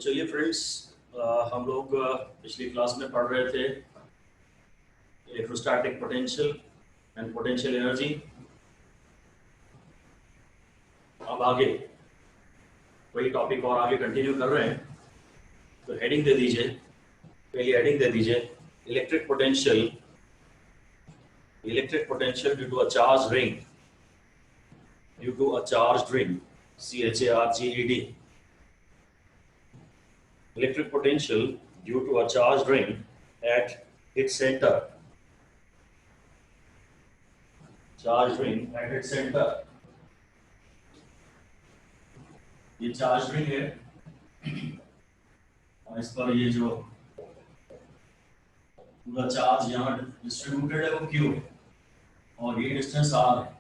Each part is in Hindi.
चलिए फ्रेंड्स, हम लोग पिछली क्लास में पढ़ रहे थे electrostatic potential and potential energy. अब आगे वही टॉपिक और आगे कंटिन्यू कर रहे हैं, तो हेडिंग दे दीजिए, पहली हेडिंग दे दीजिए electric potential due to a charge ring, CHARGED, electric potential due to a charged ring at its center. Charged ring at its center. ये चार्ज रिंग है और इस पर ये जो पूरा चार्ज यहाँ डिस्ट्रीब्यूटेड है वो Q है और ये डिस्टेंस R है।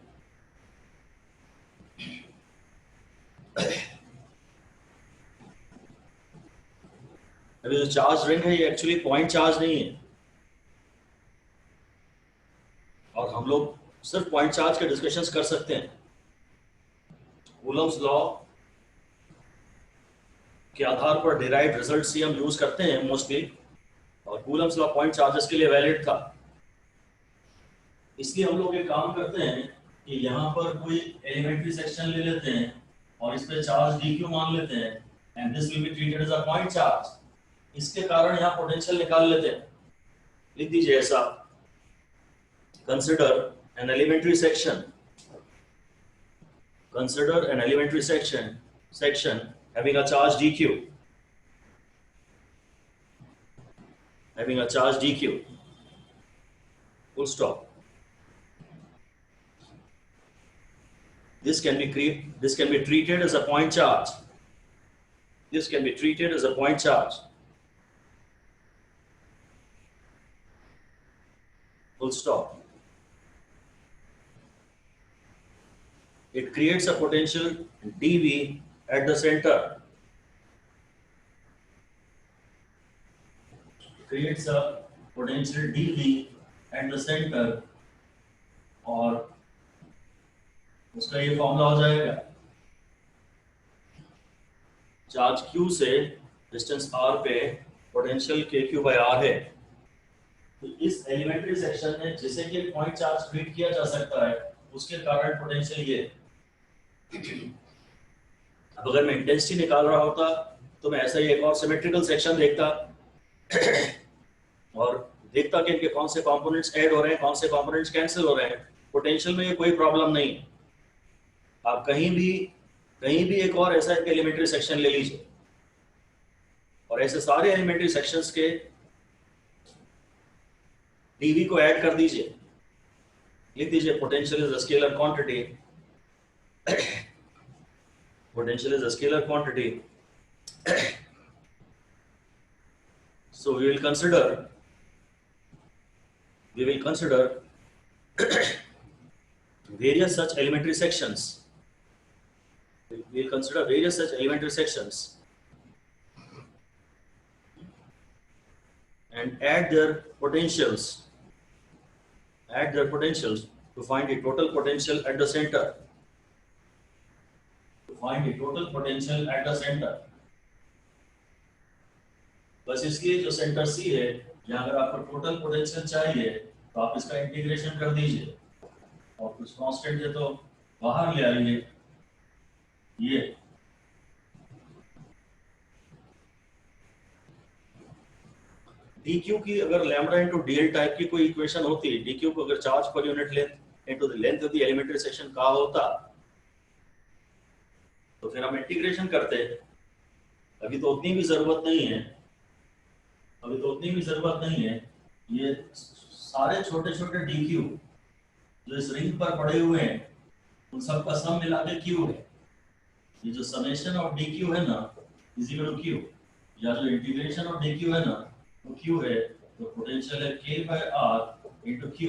अभी जो चार्ज रिंग है ये एक्चुअली पॉइंट चार्ज नहीं है, और हम लोग सिर्फ पॉइंट चार्ज के डिस्कशंस कर सकते हैं। कूलम्स लॉ के आधार पर डिराइव्ड रिजल्ट्स ही हम यूज करते हैं मोस्टली, और कूलम्स लॉ पॉइंट चार्जेस के लिए वैलिड था। इसलिए हम लोग एक काम करते हैं कि यहाँ पर कोई एलिमेंट्री सेक्शन ले लेते हैं और इस पे चार्ज dq मान लेते हैं, and this will be treated as a point charge. इसके कारण यहाँ पोटेंशियल निकाल लेते हैं। लिख दीजिए ऐसा, consider an elementary section having a charge dq, full stop. This can be treated as a point charge. Full stop. It creates a potential dV at the center. और उसका ये फॉर्मूला हो जाएगा, चार्ज Q से डिस्टेंस R पे पोटेंशियल KQ/R है। तो इस एलिमेंट्री सेक्शन में जिसे कि पॉइंट चार्ज ट्रीट किया जा सकता है, उसके कारण पोटेंशियल ये। अब अगर मैं इंटेंसिटी निकाल रहा होता तो मैं ऐसा ही एक और सिमेट्रिकल सेक्शन देखता और देखता कि इनके कौन से कंपोनेंट्स ऐड हो रहे हैं, कौन से कंपोनेंट्स कैंसिल हो रहे हैं। पोटेंशियल में ये कोई प्रॉब्लम नहीं। आप कहीं भी एक और ऐसा एक एलिमेंट्री सेक्शन ले लीजिए और ऐसे सारे एलिमेंट्री सेक्शंस के dV को ऐड कर दीजिए। लिख दीजिए potential is a scalar quantity. So we will consider various such elementary sections. And add their potentials to find the total potential at the center. बस इसलिए जो सेंटर C है, यहाँ अगर आपको टोटल पोटेंशियल चाहिए तो आप इसका इंटीग्रेशन कर दीजिए और कुछ कांस्टेंट है तो बाहर ले आइए। ये dq की अगर लैम्डा इनटू dl टाइप की कोई इक्वेशन होती, dq को अगर charge per unit length into the length of the elementary section का होता, तो फिर हम इंटीग्रेशन करते। अभी तो उतनी भी जरूरत नहीं है। ये सारे छोटे छोटे dq जो इस रिंग पर पड़े हुए हैं, उन सब का सम मिला के q है। ये जो समेशन ऑफ dq है ना इज इक्वल टू q, या जो इंटीग्रेशन ऑफ dq है ना वो q है। तो पोटेंशियल है k/r इनटू q।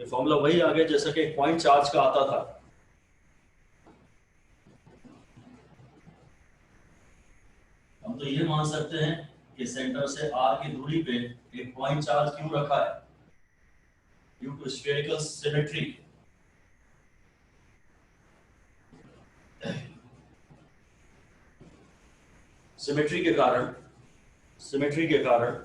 ये फॉर्मूला वही आ गया जैसा कि एक पॉइंट चार्ज का आता था। हम तो ये मान सकते हैं कि सेंटर से R की दूरी पे एक पॉइंट चार्ज क्यों रखा है, due to spherical symmetry. Symmetry के कारण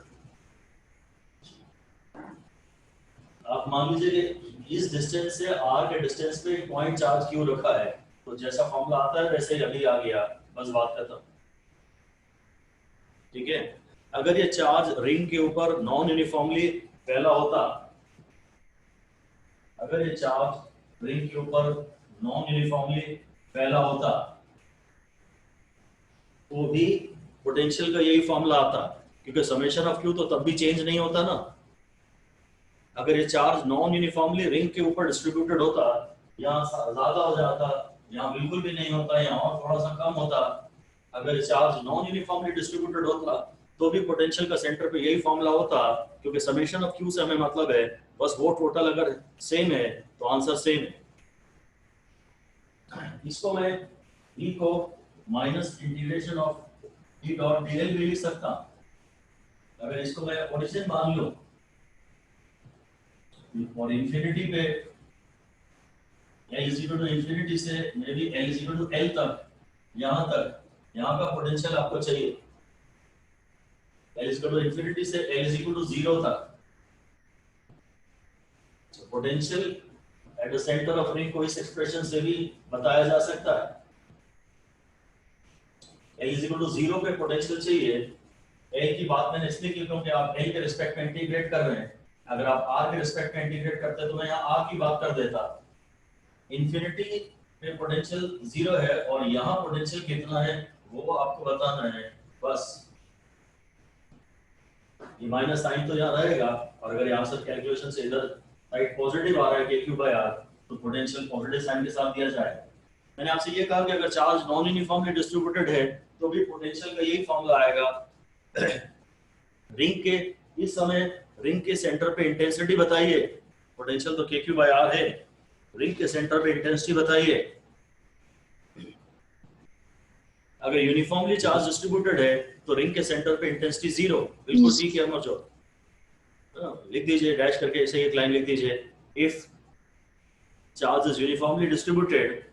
आप मान लीजिए कि इस डिस्टेंस से r के डिस्टेंस पे एक पॉइंट चार्ज क्यू रखा है, तो जैसा फॉर्मूला आता है वैसे ही अभी आ गया, बस बात खत्म। ठीक है, अगर ये चार्ज रिंग के ऊपर नॉन यूनिफॉर्मली फैला होता, अगर ये चार्ज रिंग के ऊपर नॉन यूनिफॉर्मली फैला होता तो भी पोटेंशियल का यही फॉर्मूला आता, क्योंकि समेशन ऑफ क्यू तो तब भी चेंज नहीं होता ना। अगर ये चार्ज नॉन यूनिफॉर्मली रिंग के ऊपर डिस्ट्रीब्यूटेड होता, यहाँ ज्यादा हो जाता, यहाँ बिल्कुल भी नहीं होता, यहाँ और थोड़ा सा कम होता। अगर ये चार्ज नॉन यूनिफॉर्मली डिस्ट्रीब्यूटेड होता तो भी पोटेंशियल का सेंटर पे यही फॉर्मूला होता, क्योंकि समेशन ऑफ क्यू से हमें मतलब है बस वो टोटल अगर सेम है तो आंसर सेम है। इसको मैं E को minus integration of E dot dl भी लिख सकता। अगर इसको मैं ओरिजिन मान लूं और इंफिनिटी पे L इक्वल टू इंफिनिटी से may be L equal to L तक, यहाँ का पोटेंशियल आपको चाहिए L इक्वल टू इंफिनिटी से L इक्वल टू 0 तक। Potential at the centre of ring को इस एक्सप्रेशन से भी बताया जा सकता है। L इक्वल टू 0 पे पोटेंशियल चाहिए। L की बात मैंने इसलिए की क्योंकि आप L के रिस्पेक्ट में इंटीग्रेट कर रहे हैं। अगर आप R के रिस्पेक्ट में इंटीग्रेट करते तो मैं यहाँ R की बात कर देता। इंफिनिटी पे पोटेंशियल 0 है और यहाँ पोटेंशियल कितना है वो आपको बताना है बस। ये माइनस साइन तो यहाँ रहेगा, और अगर यहाँ से कैलकुलेशन से इधर साइड पॉजिटिव आ रहा है KQ/R तो पोटेंशियल पॉजिटिव साइन के साथ दिया जाएगा। मैंने आपसे ये कहा कि अगर चार्ज नॉन यूनिफॉर्मली डिस्ट्रीब्यूटेड है तो भी पोटेंशियल का यही फॉर्मूला आएगा। रिंग के इस समय रिंग के सेंटर पे इंटेंसिटी बताइए, पोटेंशियल तो KQ/R है, रिंग के सेंटर पे इंटेंसिटी बताइए। अगर यूनिफॉर्मली चार्ज डिस्ट्रीब्यूटेड है तो रिंग के सेंटर पे इंटेंसिटी 0, बिल्कुल ठीक है अमर जो लिख दीजिए डैश करके, ऐसे एक लाइन लिख दीजिए। If charge is uniformly distributed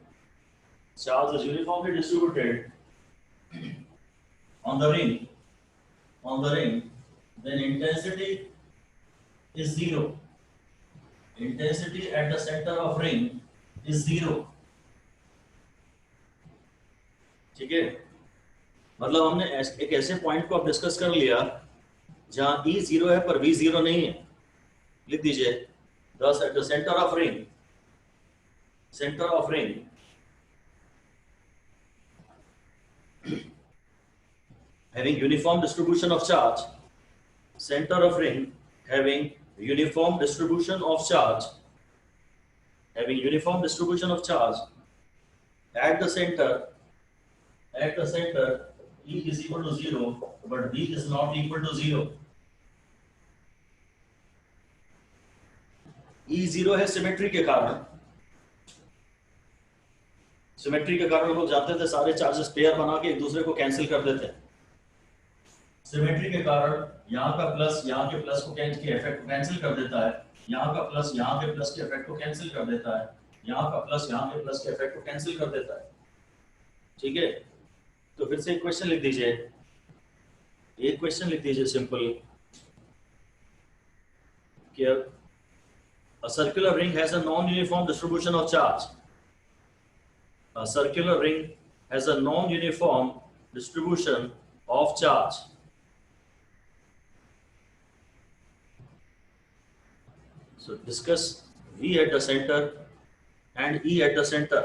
on the ring then intensity is 0. Intensity at the center of ring is 0. ठीक है, मतलब हमने एक ऐसे पॉइंट को अब डिस्कस कर लिया जहां E 0 है पर V 0 नहीं है। लिख दीजिए thus at the center of ring having uniform distribution of charge, center of ring having uniform distribution of charge at the center E is equal to 0 but V is not equal to 0. E 0 है सिमेट्री के कारण हम लोग जानते थे सारे चार्जेस पेयर बना के एक दूसरे को कैंसिल कर देते हैं। सिमेट्री के कारण यहाँ का प्लस यहाँ के प्लस को इफेक्ट को कैंसिल कर देता है, यहाँ का प्लस यहाँ के प्लस के इफेक्ट को कैंसिल कर देता है, यहाँ का प्लस यहाँ के प्लस के इफेक्ट को कैंसिल कर देता है। ठीक है, तो फिर से एक क्वेश्चन लिख दीजिए सिंपल कि a circular ring has a non-uniform distribution of charge. A circular ring has a non-uniform distribution of charge. So discuss V at the center and E at the center.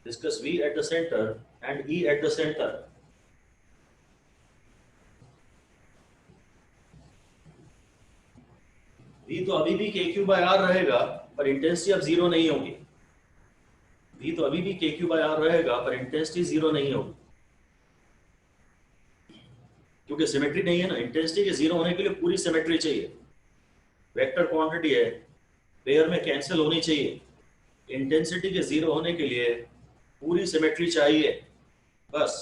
Discuss V at the center and E at the center. V तो अभी भी KQ/R रहेगा पर इंटेंसिटी अब 0 नहीं होगी। V तो अभी भी KQ/R रहेगा पर इंटेंसिटी 0 नहीं होगी, क्योंकि सिमेट्री नहीं है ना। इंटेंसिटी के 0 होने के लिए पूरी सिमेट्री चाहिए, वेक्टर क्वांटिटी है, पेयर में कैंसिल होनी चाहिए। इंटेंसिटी के 0 होने के लिए पूरी सिमेट्री चाहिए बस।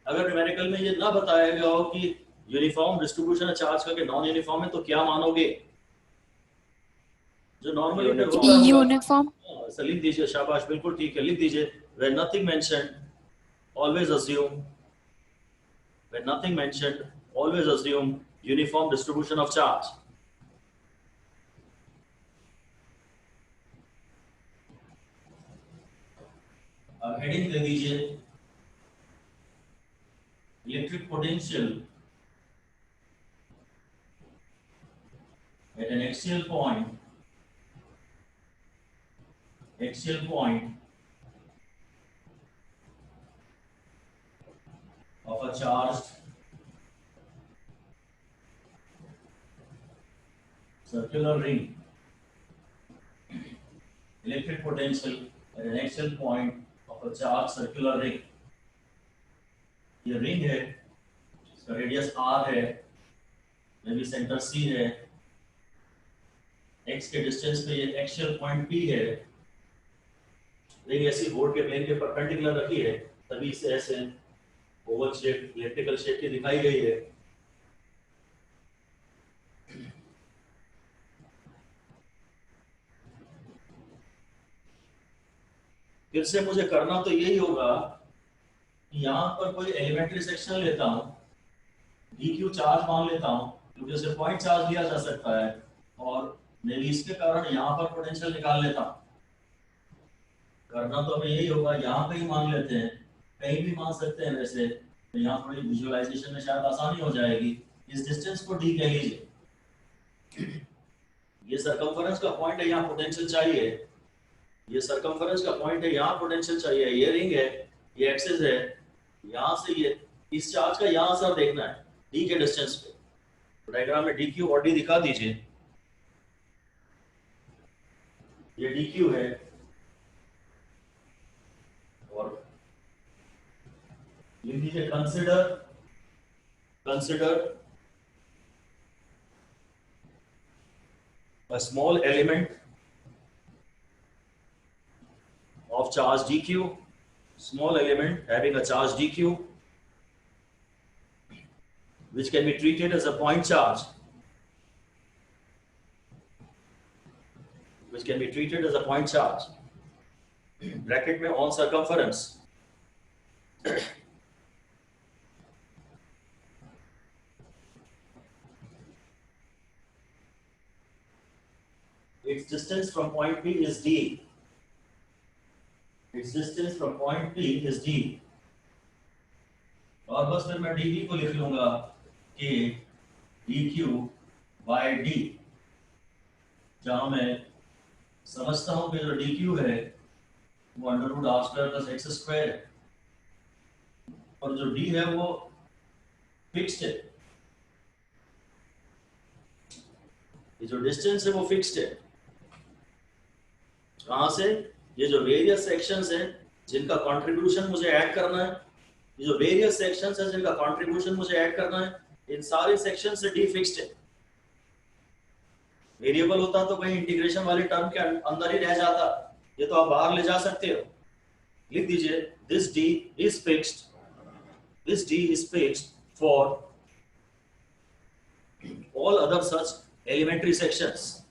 अगर न्यूमेरिकल में ये ना बताया गया हो कि यूनिफॉर्म डिस्ट्रीब्यूशन चार्ज का नॉन यूनिफॉर्म है तो क्या मानोगे? जो नॉर्मली होता है यूनिफॉर्म। लिख दीजिए, शाबाश, बिल्कुल ठीक है, लिख दीजिए where nothing mentioned always assume, when nothing mentioned, always assume uniform distribution of charge. अब हेडिंग दे दीजिए electric potential at an axial point of a charged circular ring. Electric potential at an axial point of a charged circular ring. ये रिंग है, इसका रेडियस r है, मे बी सेंटर c है, x के डिस्टेंस पे ये एक्सियल पॉइंट p है। रिंग ऐसी बोर्ड के प्लेन के परपेंडिकुलर रखी है, तभी इसे ऐसे ओवल शेप, इलेक्ट्रिकल शेप की दिखाई गई है। फिर से मुझे करना तो यही होगा कि यहाँ पर कोई एलिमेंट्री सेक्शन लेता हूँ, dq चार्ज मान लेता हूँ, क्योंकि उसे पॉइंट चार्ज लिया जा सकता है, और नेविस के कारण यहाँ पर पोटेंशियल निकाल लेता हूँ। करना तो हमें यही होगा, यहाँ पे ही मान लेते हैं, कहीं भी मान सकते हैं वैसे, तो यहाँ थोड़ी विजुअलाइजेशन में शायद आसानी हो जाएगी। इस डिस्टेंस को d कह लीजिए, ये सरकमफरेंस का पॉइंट है, यहाँ पोटेंशियल चाहिए, ये सरकमफरेंस का पॉइंट है, यहाँ पोटेंशियल चाहिए, ये रिंग है, ये एक्सिस है, यहाँ से ये इस चार्ज का यहाँ असर देखना है d के डिस्टेंस पे। डायग्राम में dq और d दिखा दीजिए, ये dq है और लिख दीजिए consider a small element of charge dq, small element having a charge dq, which can be treated as a point charge, bracket में on circumference, its distance from point P is d. Its distance from point P is d. और बस फिर मैं dv को लिख लूंगा कि dq by d, जहां मैं समझता हूं कि जो dq है वो √r² + x² है, और जो d है वो फिक्स्ड है, ये जो डिस्टेंस है वो फिक्स्ड है। कहां से? ये जो वेरियस सेक्शंस हैं जिनका कंट्रीब्यूशन मुझे ऐड करना है, ये जो वेरियस सेक्शंस हैं जिनका कंट्रीब्यूशन मुझे ऐड करना है, इन सारे सेक्शन से d फिक्स्ड है। वेरिएबल होता तो कहीं इंटीग्रेशन वाले टर्म के अंदर ही रह जाता, ये तो आप बाहर ले जा सकते हो। लिख दीजिए this d is fixed for all other such elementary sections.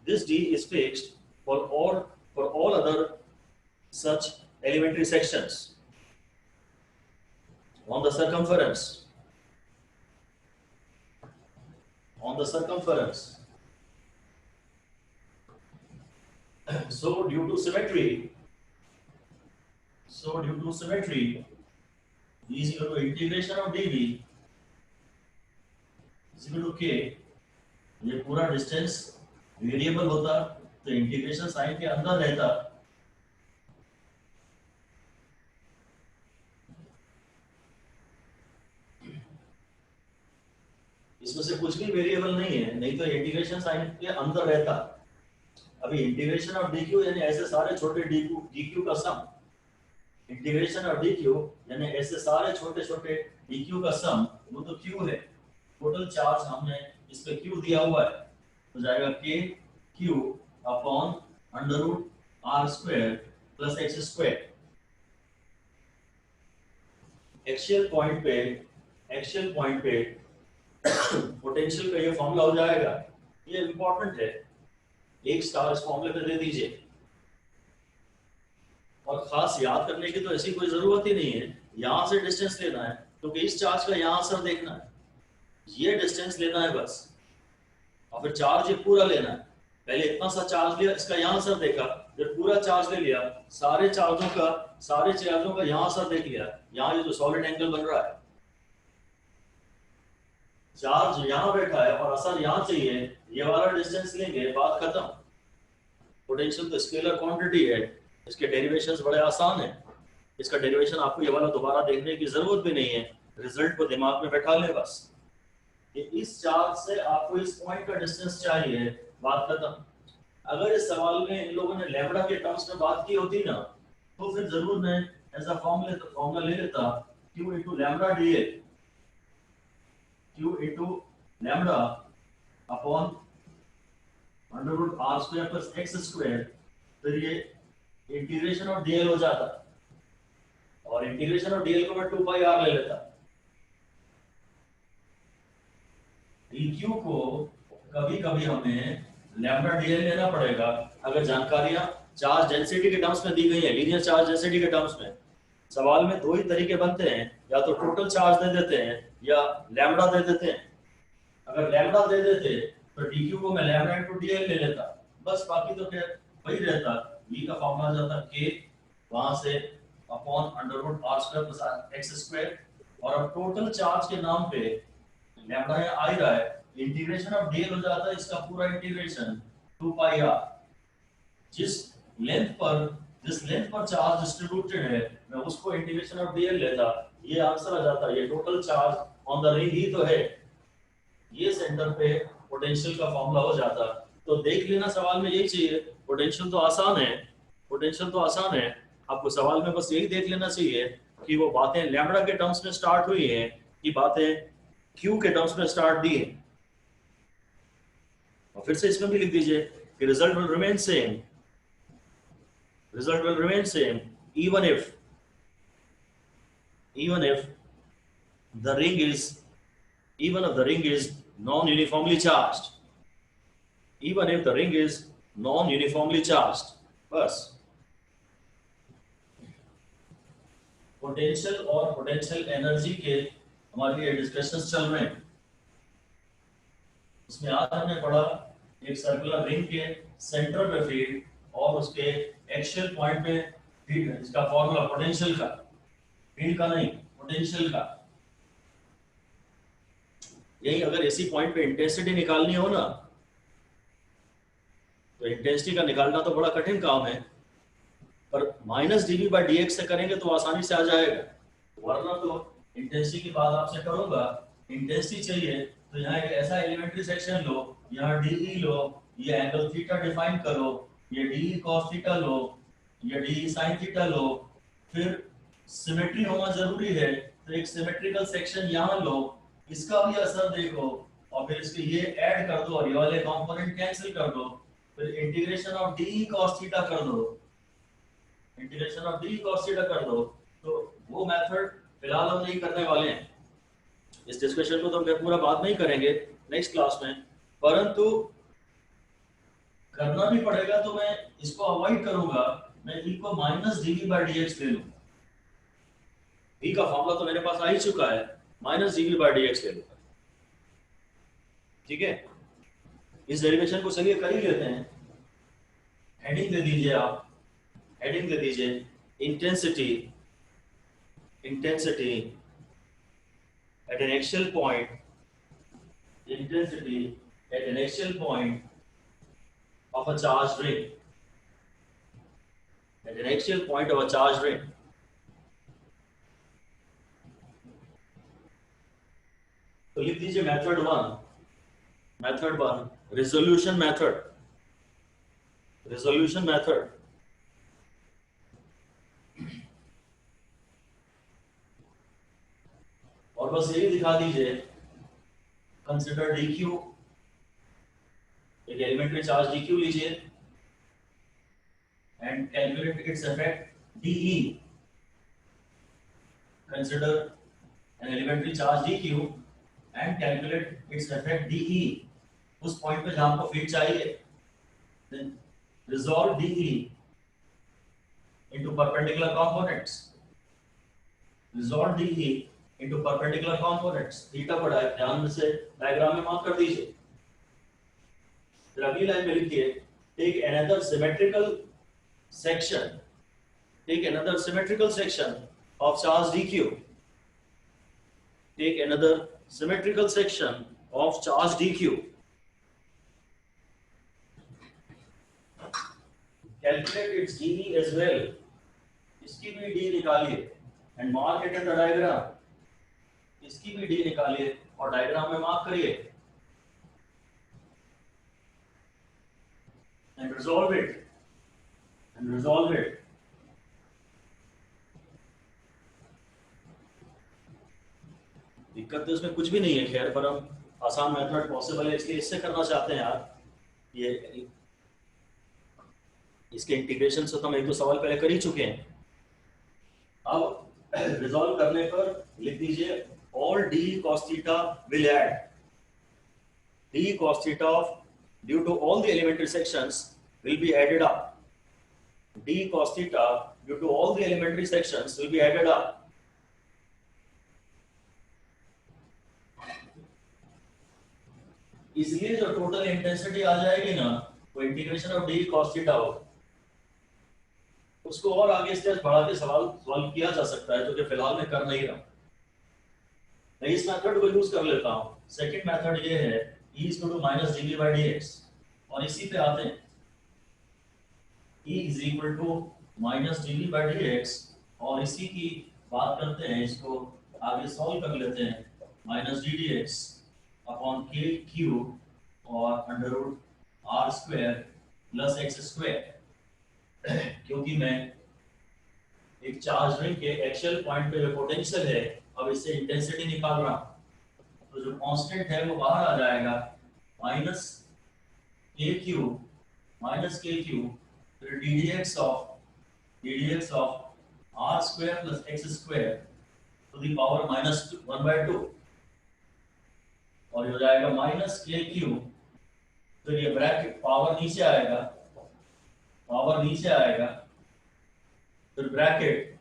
This d is fixed for all other such elementary sections on the circumference. So due to symmetry, d is equal to integration of dv is equal to k। ये पूरा डिस्टेंस वेरिएबल होता तो इंटीग्रेशन साइन के अंदर रहता, इसमें से कुछ भी वेरिएबल नहीं है, नहीं तो इंटीग्रेशन साइन के अंदर रहता। अभी इंटीग्रेशन ऑफ dq यानी ऐसे सारे छोटे dq का सम, इंटीग्रेशन ऑफ dq यानी ऐसे सारे छोटे छोटे dq का सम, वो तो q है, टोटल चार्ज हमने इस पे q दिया हुआ है, तो जाएगा k q upon √r² + x²। Axial point पे पोटेंशियल का ये फॉर्मूला हो जाएगा, ये इंपॉर्टेंट है, एक स्टार इस फॉर्मूले पे दे दीजिए। और खास याद करने की तो ऐसी कोई जरूरत ही नहीं है, यहाँ से डिस्टेंस लेना है क्योंकि इस चार्ज का यहाँ असर देखना है, ये डिस्टेंस लेना है बस, और फिर चार्ज ये पूरा लेना है। पहले इतना सा चार्ज लिया, इसका यहाँ असर देखा, जब पूरा चार्ज ले लिया, सारे चार्जों का यहाँ असर देख लिया, यहाँ ये जो सॉलिड एंगल बन रहा है, चार्ज यहाँ बैठा है और असर यहाँ चाहिए, ये वाला डिस्टेंस लेंगे, बात खत्म। पोटेंशियल तो स्केलर क्वांटिटी है, इसके डेरिवेशंस बड़े आसान है, इसका डेरिवेशन आपको ये वाला दोबारा देखने की जरूरत भी नहीं है, रिजल्ट को दिमाग में बैठा ले बस। इस चार्ज से आपको इस पॉइंट का डिस्टेंस चाहिए, बात खत्म। अगर इस सवाल में इन लोगों ने लैम्बडा के टर्म्स में बात की होती ना, तो फिर जरूर मैं ऐसा फॉर्मूला ले लेता, Q into lambda dA, Q into lambda upon under root R square plus X square, फिर ये इंटीग्रेशन ऑफ dl हो जाता, और इंटीग्रेशन ऑफ dl को मैं 2 पाई r ले लेता। dq को कभी कभी हमें लैम्बडा dl लेना पड़ेगा अगर जानकारियां चार्ज डेंसिटी के टर्म्स में दी गई है, लीनियर चार्ज डेंसिटी के टर्म्स में। सवाल में दो ही तरीके बनते हैं, या तो टोटल चार्ज दे देते हैं या लैम्बडा दे देते हैं। अगर लैम्बडा दे देते तो dq को मैं लैम्बडा इनटू dl ले लेता, बस, बाकी तो फिर वही रहता, v का फॉर्मूला आ जाता k, वहां से upon under root r square plus x square, और अब टोटल चार्ज के नाम पे लैम्बडा यहाँ आ ही रहा है, इंटीग्रेशन ऑफ dl हो जाता है, इसका पूरा इंटीग्रेशन 2 पाई r। जिस लेंथ पर चार्ज डिस्ट्रीब्यूटेड है, मैं उसको इंटीग्रेशन ऑफ dl लेता, ये आंसर आ जाता, ये total charge on the ring ही तो है, ये सेंटर पे पोटेंशियल का फॉर्मूला हो जाता। तो देख लेना, सवाल में यही चाहिए, पोटेंशियल तो आसान है, आपको सवाल में बस यही देख लेना चाहिए कि वो बातें लैम्बडा के टर्म्स में स्टार्ट हुई हैं कि बातें क्यू के टर्म्स में स्टार्ट दी है। और फिर से इसमें भी लिख दीजिए कि result will remain same even if the ring is non-uniformly charged, बस। पोटेंशियल और पोटेंशियल एनर्जी के हमारे ये डिस्कशंस चल रहे हैं, उसमें आज हमने पढ़ा एक सर्कुलर रिंग के सेंटर पे फील्ड और उसके एक्सियल पॉइंट पे फील्ड, इसका फॉर्मूला पोटेंशियल का, फील्ड का नहीं, पोटेंशियल का। यही अगर इसी पॉइंट पे इंटेंसिटी निकालनी हो ना, तो इंटेंसिटी का निकालना तो बड़ा कठिन काम है, पर माइनस dV बाई dx से करेंगे तो आसानी से आ जाएगा। वरना तो इंटेंसिटी की बात आपसे करूंगा, इंटेंसिटी चाहिए तो यहाँ एक ऐसा एलिमेंट्री सेक्शन लो, यहाँ DE लो, ये एंगल थीटा डिफाइन करो, ये DE cos थीटा लो, ये DE sin थीटा लो, फिर सिमेट्री होना जरूरी है, तो एक सिमेट्रिकल सेक्शन यहाँ लो, इसका भी असर देखो, और फिर इसके ये ऐड कर दो और ये वाले कंपोनेंट कैंसिल कर दो, फिर integration of DE cos theta कर दो, तो वो मेथड फिलहाल हम नहीं करने वाले हैं, इस डिस्कशन को तो हम पूरा बात नहीं करेंगे नेक्स्ट क्लास में, परंतु करना भी पड़ेगा तो मैं इसको अवॉइड करूंगा, मैं E को माइनस dV बाई dx ले लूंगा। E का फॉर्मूला तो मेरे पास आ ही चुका है, माइनस dV बाई dx ले लूंगा, ठीक है। इस डेरिवेशन को चलिए कर ही लेते हैं। हेडिंग दे दीजिए आप, हेडिंग दे दीजिए intensity at an axial point, of a charged ring, तो लिख दीजिए मेथड वन, रिजोल्यूशन मेथड। और बस यही दिखा दीजिए, कंसिडर dq, एक एलिमेंट्री चार्ज dq लीजिए and calculate its effect dE, consider an elementary charge dq and calculate its effect dE, उस पॉइंट पे जहां आपको फील्ड चाहिए, then resolve dE, into perpendicular components. Resolve DE into perpendicular components. Theta पड़ा है, ध्यान से डायग्राम में मार्क कर दीजिए। फिर अगली लाइन में लिखिए take another symmetrical section. Take another symmetrical section of charge dq. Take another symmetrical section of charge dq. Calculate its dV as well. इसकी भी d निकालिए and mark it in the diagram. इसकी भी d निकालिए और डायग्राम में मार्क करिए and resolve it. दिक्कत तो इसमें कुछ भी नहीं है खैर, पर हम आसान मेथड पॉसिबल है इसलिए इससे करना चाहते हैं यार। ये इसके इंटीग्रेशन से तो हम एक दो सवाल पहले कर ही चुके हैं। अब रिजॉल्व करने पर लिख दीजिए all D cos theta will add d cos theta of due to all the elementary sections will be added up. d cos theta due to all the elementary sections will be added up. इसलिए जो टोटल इंटेंसिटी आ जाएगी ना वो integration of d cos theta होगा। उसको और आगे स्टेज बढ़ा के सवाल सॉल्व किया जा सकता है, जो कि फिलहाल मैं कर नहीं रहा। मैं इस मेथड को यूज कर लेता हूँ। सेकंड मेथड ये है e is equal to minus dv by dx, और इसी पे आते हैं e is equal to minus dv by dx, और इसी की बात करते हैं, इसको आगे सॉल्व कर लेते हैं। minus ddx upon k cube और under root r square plus x square. क्योंकि मैं एक चार्ज रिंग के एक्सियल पॉइंट पे जो पोटेंशियल है, अब इससे इंटेंसिटी निकाल रहा हूं, तो जो कांस्टेंट है वो बाहर आ जाएगा माइनस के क्यूब फिर ddx of r square plus x square to the power minus 1/2, और हो जाएगा माइनस के क्यूब, फिर ये ब्रैकेट पावर नीचे आएगा, फिर ब्रैकेट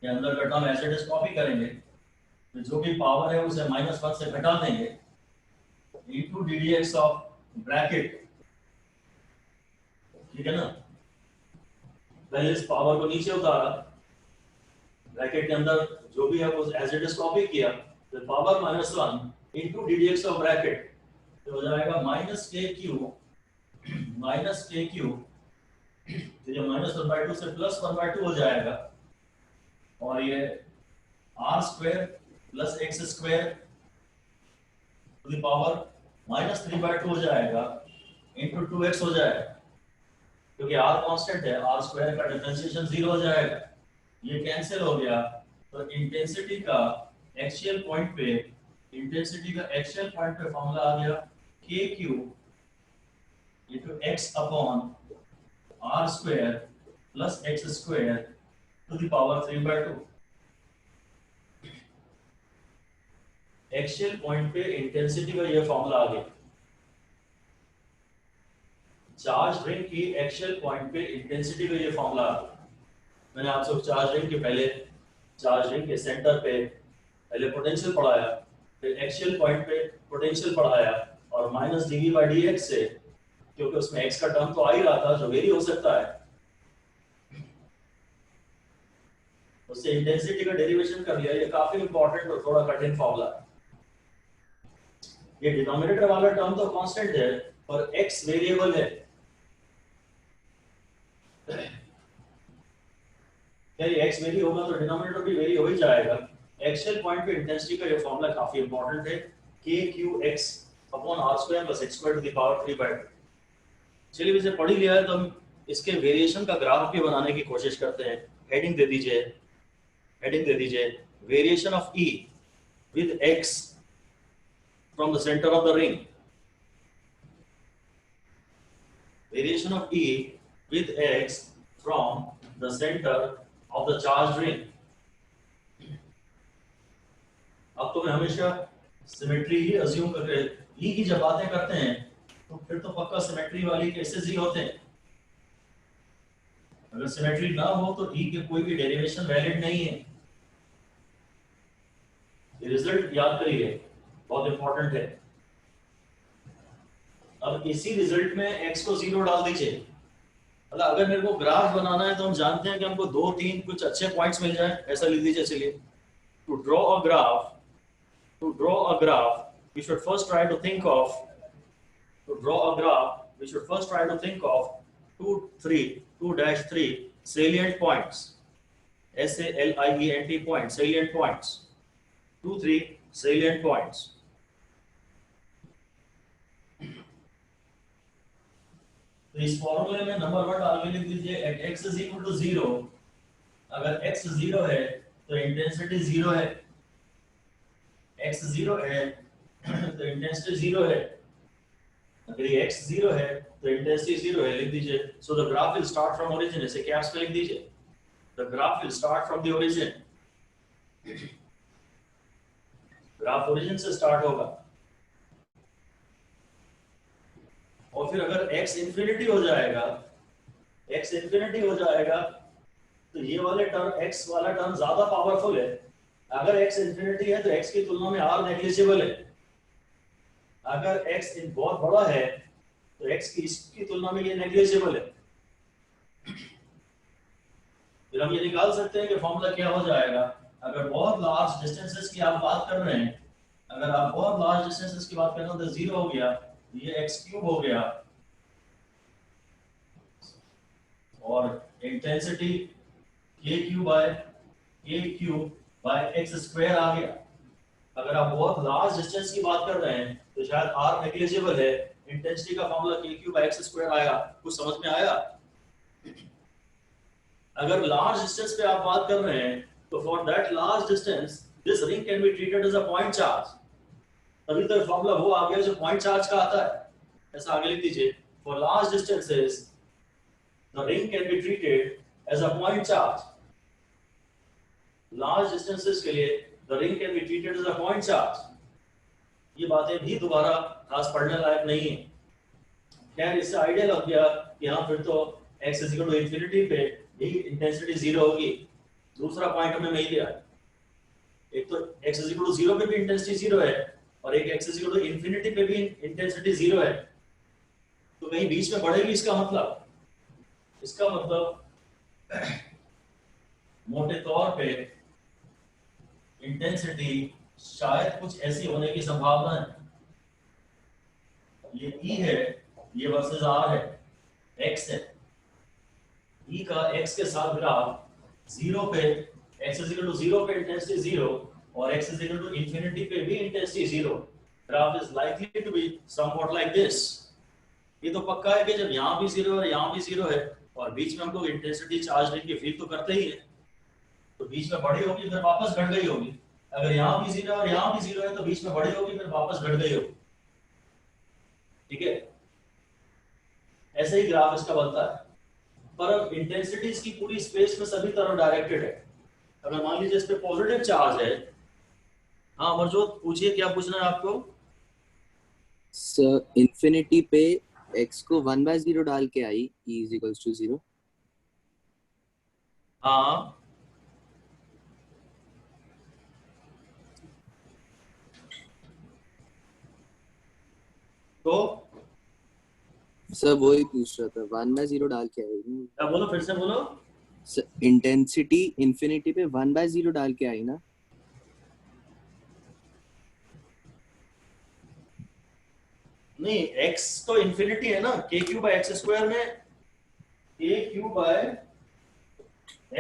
के अंदर का टर्म ऐसे कॉपी करेंगे, तो जो भी पावर है उसे -1 से घटा देंगे इनटू ddx ऑफ ब्रैकेट। ठीक है ना, पहले इस पावर को नीचे उतारा, ब्रैकेट के अंदर जो भी है वो एज इट इज कॉपी किया, तो power -1 into ddx of bracket, तो हो जाएगा माइनस के क्यूब, तो ये -1/2 से +1/2 हो जाएगा, और ये r square plus x square to the power -3/2 हो जाएगा इंटू 2x हो जाएगा, क्योंकि r कांस्टेंट है, r स्क्वायर का डिफरेंशिएशन 0 हो जाएगा, ये कैंसिल हो गया। तो इंटेंसिटी का एक्सियल पॉइंट पे फॉर्मूला आ गया k cube into x upon r square plus x square to the power 3/2। Axial point पे इंटेंसिटी का ये फॉर्मूला आ गया। चार्ज रिंग की एक्सियल पॉइंट पे इंटेंसिटी का ये फॉर्मूला आ गया। मैंने आपसे चार्ज रिंग के सेंटर पे पहले पोटेंशियल पढ़ाया, फिर एक्सियल पॉइंट पे पोटेंशियल पढ़ाया, और माइनस dv by dx से, क्योंकि उसमें x का टर्म तो आ ही रहा था जो वेरी हो सकता है, उससे इंटेंसिटी का डेरिवेशन कर लिया। ये काफी इंपॉर्टेंट और थोड़ा कठिन फॉर्मूला है। ये डिनोमिनेटर वाला टर्म तो कांस्टेंट है और x वेरिएबल है, क्या ये x वेरी होगा तो डिनोमिनेटर भी वेरी हो ही जाएगा। एक्सियल पॉइंट पे इंटेंसिटी का ये फॉर्मूला काफी इंपॉर्टेंट है, k/q(x) upon r square plus x square to the power 3/2। चलिए इसे पढ़ ही लिया है तो हम इसके वेरिएशन का ग्राफ भी बनाने की कोशिश करते हैं। हेडिंग दे दीजिए variation of E with x from the center of the ring. Variation of E with x from the center of the charged ring. अब तो मैं हमेशा सिमेट्री ही अज्यूम करके E की जब बातें करते हैं तो फिर तो पक्का सिमेट्री वाली केसेस ही होते हैं। अगर सिमेट्री ना हो तो ई के कोई भी डेरिवेशन वैलिड नहीं है। ये रिजल्ट याद करिए, बहुत इंपॉर्टेंट है। अब इसी रिजल्ट में x को 0 डाल दीजिए। मतलब अगर मेरे को ग्राफ बनाना है तो हम जानते हैं कि हमको 2-3 कुछ अच्छे पॉइंट्स मिल जाए, ऐसा लिख दीजिए। चलिए, to draw a graph we should first try to think of to draw a graph we should first try to think of 2-3 salient points, SALIENT points, salient points, 2-3 salient points. तो इस फॉर्मूले में नंबर 1 डाल के लिख दीजिए at x is equal to 0। अगर x 0 है तो इंटेंसिटी 0 है, x 0 है तो इंटेंसिटी 0 है। अगर ये x 0 है तो इंटेंसिटी 0 है, लिख दीजिए। So the graph will start from origin, ऐसे कैप्स पे लिख दीजिए। The graph will start from the origin, graph origin से स्टार्ट होगा। और फिर अगर x इंफिनिटी हो जाएगा तो ये वाले टर्म, x वाला टर्म ज्यादा पावरफुल है। अगर x इंफिनिटी है तो x की तुलना में r नेग्लिजिबल है। अगर x बहुत बड़ा है तो x की इसकी तुलना में ये नेग्लिजिबल है। फिर हम ये निकाल सकते हैं कि फॉर्मूला क्या हो जाएगा। अगर बहुत लार्ज डिस्टेंसेस की आप बात कर रहे हैं, अगर आप बहुत लार्ज डिस्टेंसेस की बात कर रहे हो तो 0 हो गया, ये x क्यूब हो गया, और intensity k by x square आ गया। अगर आप बहुत लार्ज डिस्टेंस की बात कर रहे हैं तो शायद r नेग्लिजिबल है, इंटेंसिटी का formula k by x square आएगा। कुछ समझ में आया? अगर लार्ज डिस्टेंस पे आप बात कर रहे हैं तो for that large distance this ring can be treated as a point charge. तभी तो फॉर्मूला वो आ गया जो पॉइंट चार्ज का आता है। ऐसा आगे लिख दीजिए, for large distances the ring can be treated as a point charge. Large distances के लिए the ring can be treated as a point charge. ये बातें भी दोबारा खास पढ़ने लायक नहीं है। खैर, इससे आइडिया लग गया कि हाँ, फिर तो x is equal to infinity पे भी इंटेंसिटी 0 होगी। दूसरा पॉइंट हमें मिल गया, एक तो x इज इक्वल टू 0 पे भी इंटेंसिटी 0 है और एक x is equal to infinity पे भी इंटेंसिटी 0 है। तो कहीं बीच में बढ़ेगी। इसका मतलब मोटे तौर पे इंटेंसिटी शायद कुछ ऐसी होने की संभावना है। ये E है, ये वर्सेस R है, x है। E का x के साथ ग्राफ 0 पे x इज इक्वल टू 0 पे इंटेंसिटी 0 और x is equal to infinity पे भी intensity 0। Graph is likely to be somewhat like this. ये तो पक्का है कि जब यहाँ भी 0 और यहाँ भी 0 है और बीच में हम लोग इंटेंसिटी चार्ज लेके फील तो करते ही है, तो बीच में बढ़ी होगी फिर वापस घट गई होगी। अगर यहाँ भी 0 और यहाँ भी 0 है तो बीच में बढ़ी होगी फिर वापस घट गई होगी। ठीक है, ऐसे ही ग्राफ इसका बनता है। पर अब इंटेंसिटी इसकी पूरी स्पेस में सभी तरफ डायरेक्टेड है। अगर मान लीजिए इस पे पॉजिटिव चार्ज है। हाँ अमरजोत, पूछिए, क्या पूछना है आपको? सर, इंफिनिटी पे x को 1/0 डाल के आई E इज इक्वल्स टू 0। हाँ, तो सर वही पूछ रहा था, 1/0 डाल के आई। क्या बोलो, फिर से बोलो। सर, इंटेंसिटी इंफिनिटी पे 1/0 डाल के आई ना? नहीं, x तो इंफिनिटी है ना, k³ बाय x स्क्वायर में, k³ बाय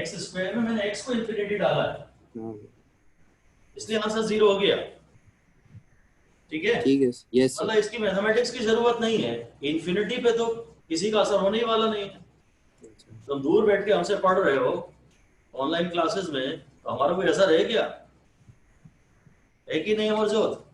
x स्क्वायर में मैंने x को इंफिनिटी डाला है, इसलिए आंसर 0 हो गया। ठीक है, यस सर। मतलब इसकी मैथमेटिक्स की जरूरत नहीं है। इंफिनिटी पे तो किसी का असर होने ही वाला नहीं है। तुम दूर बैठ के हमसे पढ़ रहे हो ऑनलाइन क्लासेस में, तो हमारा कोई असर है क्या? है कि नहीं अमरजोत?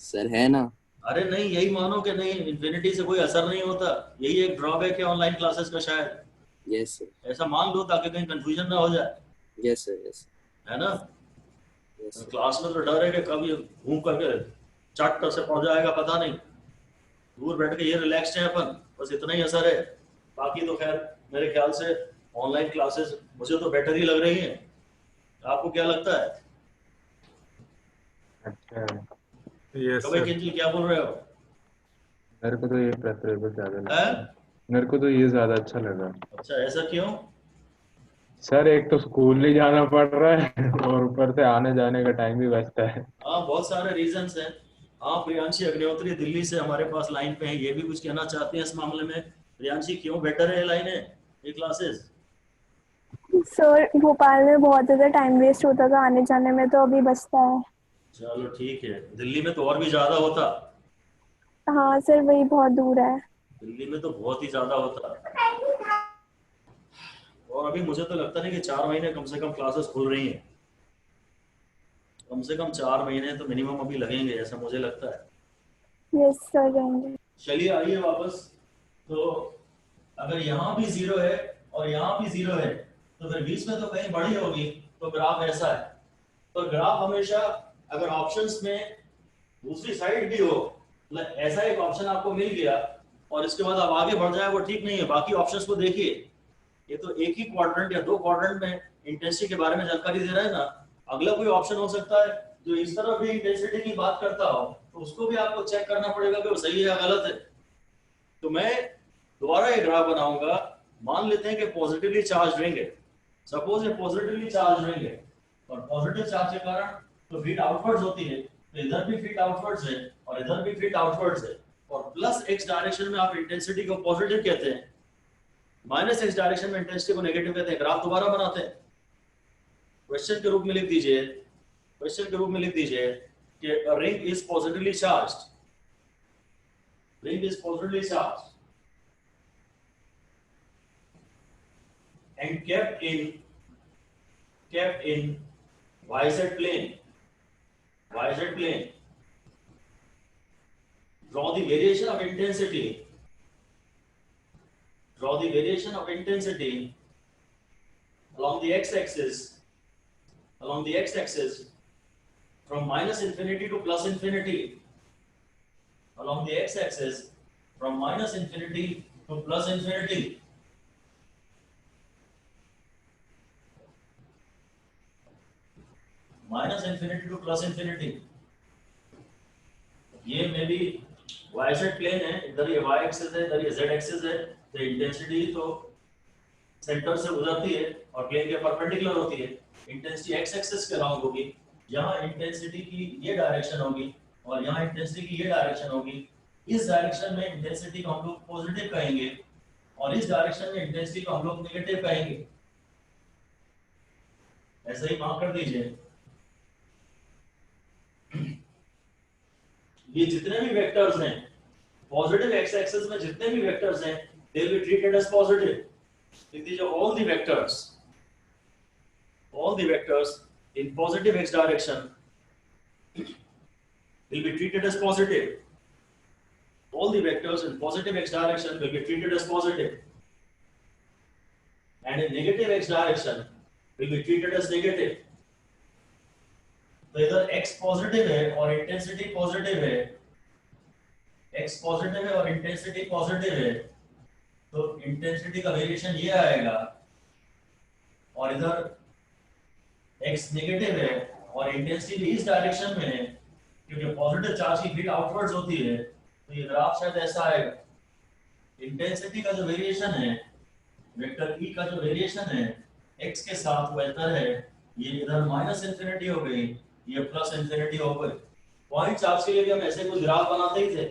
सर है ना। अरे नहीं, यही मानो कि नहीं, इंफिनिटी से कोई असर नहीं होता। यही एक ड्रॉबैक है ऑनलाइन क्लासेस का शायद। Yes sir. ऐसा मान लो ताकि कहीं कंफ्यूजन ना हो जाए। Yes sir, yes. है ना? Yes sir. क्लास में तो डर है कि कभी घूम करके चट से पड़ जाएगा, पता नहीं। दूर बैठ के ये रिलैक्स्ड है अपन, बस इतना ही असर है। बाकी तो खैर मेरे ख्याल से ऑनलाइन क्लासेस मुझे तो बेटर ही लग रही है, आपको क्या लगता है? अच्छा यस कभी सर, किंजल क्या बोल रहे हो? मेरे को तो ये प्रेफरेबल ज्यादा लगता हैं? है। मेरे को तो ये ज्यादा अच्छा लगा। अच्छा, ऐसा क्यों? सर एक तो स्कूल नहीं जाना पड़ रहा है और ऊपर से आने जाने का टाइम भी बचता है। हाँ, बहुत सारे रीजंस हैं। हाँ, प्रियांशी अग्निहोत्री दिल्ली से हमारे पास लाइन पे है, ये भी कुछ कहना चाहते हैं इस मामले में। प्रियांशी, क्यों बेटर है लाइन है ये क्लासेस? सर भोपाल में बहुत ज़्यादा टाइम वेस्ट होता था आने जाने में, तो अभी बचता है। चलो ठीक है, दिल्ली में तो और भी ज्यादा होता। हाँ सर, वही बहुत दूर है। दिल्ली में तो बहुत ही ज्यादा होता। और अभी मुझे तो लगता नहीं कि 4 महीने कम से कम क्लासेस खुल रही हैं। कम से कम 4 महीने तो मिनिमम अभी लगेंगे, ऐसा मुझे लगता है। यस सर, रहेंगे। चलिए आइए वापस। तो अगर यहाँ भी जीरो है और यहाँ भी जीरो है, तो फिर बीच में तो कहीं बड़ी होगी। तो ग्राफ ऐसा है। तो ग्राफ हमेशा, अगर ऑप्शंस में दूसरी साइड भी हो, मतलब ऐसा एक ऑप्शन आपको मिल गया और इसके बाद आप आगे बढ़ जाए, वो ठीक नहीं है। बाकी ऑप्शंस को देखिए, ये तो एक ही क्वाड्रेंट या 2 क्वाड्रेंट में इंटेंसिटी के बारे में जानकारी दे रहा है ना। अगला कोई ऑप्शन हो सकता है जो इस तरफ भी इंटेंसिटी की बात करता हो, तो उसको भी आपको चेक करना पड़ेगा कि वो सही है या गलत है। तो मैं दोबारा एक ग्राफ बनाऊंगा। मान लेते हैं कि पॉजिटिवली चार्ज रिंग है। सपोज ये पॉजिटिवली चार्ज रिंग है और पॉजिटिव चार्ज के कारण तो फीड आउटवर्ड्स होती है, तो इधर भी फीड आउटवर्ड्स है और इधर भी फीड आउटवर्ड्स है। और प्लस एक्स डायरेक्शन में आप इंटेंसिटी को पॉजिटिव कहते हैं, माइनस एक्स डायरेक्शन में इंटेंसिटी को नेगेटिव कहते हैं। ग्राफ दोबारा बनाते हैं। क्वेश्चन के रूप में लिख दीजिए, क्वेश्चन के रूप में लिख दीजिए कि ring is positively charged, ring is positively charged and kept in yz plane, yz plane. Draw the variation of intensity, draw the variation of intensity along the x-axis, along the x-axis from minus infinity to plus infinity, along the x-axis from minus infinity to plus infinity. Minus infinity two plus infinity. ये मे बी वाई-जेड प्लेन है, इधर ये वाई एक्सिस है, इधर ये जेड एक्सिस है। तो इंटेंसिटी तो सेंटर से गुजरती है और प्लेन के परपेंडिकुलर होती है। इंटेंसिटी एक्स एक्सिस के अराउंड होगी। यहाँ इंटेंसिटी की ये डायरेक्शन होगी और यहाँ इंटेंसिटी की ये डायरेक्शन होगी। इस डायरेक्शन में इंटेंसिटी को हम लोग पॉजिटिव कहेंगे और इस डायरेक्शन में इंटेंसिटी को हम लोग नेगेटिव कहेंगे। ऐसा ही मार्क कर दीजिए। ये जितने भी वेक्टर्स हैं पॉजिटिव एक्स एक्सिस में, जितने भी वेक्टर्स हैं, they will be treated as positive. लिख दीजिए all the vectors in positive x direction will be treated as positive. All the vectors in positive x direction will be treated as positive, and in negative x direction will be treated as negative. तो इधर x पॉजिटिव है और इंटेंसिटी पॉजिटिव है, x पॉजिटिव है और इंटेंसिटी पॉजिटिव है, तो इंटेंसिटी का वेरिएशन ये आएगा। और इधर x नेगेटिव है और इंटेंसिटी भी इस डायरेक्शन में है, क्योंकि पॉजिटिव चार्ज की फील्ड आउटवर्ड्स होती है। तो ये ग्राफ शायद ऐसा आएगा। इंटेंसिटी का जो वेरिएशन है, वेक्टर E का जो वेरिएशन है x के साथ, वो इधर है, ये इधर माइनस इंफिनिटी हो गई, ये प्लस इंफिनिटी हो गई। पॉइंट चार्ज के लिए भी हम ऐसे कुछ ग्राफ बनाते ही थे।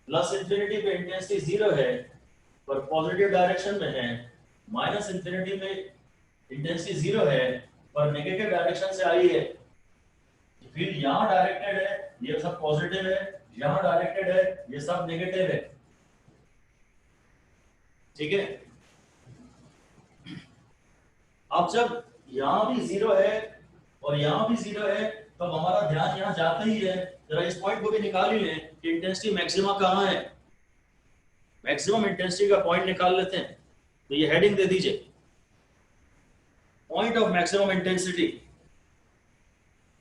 प्लस इंफिनिटी पे इंटेंसिटी 0 है पर पॉजिटिव डायरेक्शन में है, माइनस इंफिनिटी में इंटेंसिटी 0 है पर नेगेटिव डायरेक्शन से आई है। फिर यहाँ डायरेक्टेड है, ये सब पॉजिटिव है, यहाँ डायरेक्टेड है, ये सब नेगेटिव है। ठीक है। अब जब यहाँ भी 0 है और यहाँ भी 0 है, तो हमारा ध्यान यहाँ जाता ही है। जरा इस पॉइंट को भी निकाल ही लें कि इंटेंसिटी मैक्सिमा कहाँ है। मैक्सिमम इंटेंसिटी का पॉइंट निकाल लेते हैं। तो ये हेडिंग दे दीजिए, point of maximum intensity,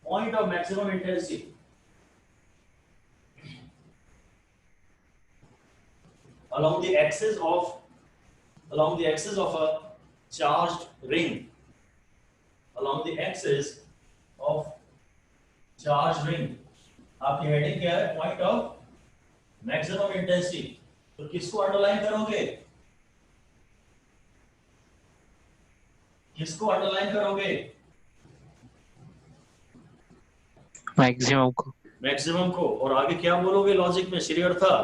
point of maximum intensity along the axis along the axis of a charged ring. Along the axis of charged ring. आपकी हेडिंग क्या है? Point of maximum intensity. तो किसको अंडरलाइन करोगे? किसको अंडरलाइन करोगे? मैक्सिमम को. मैक्सिमम को. और आगे क्या बोलोगे लॉजिक में श्रीअर्था?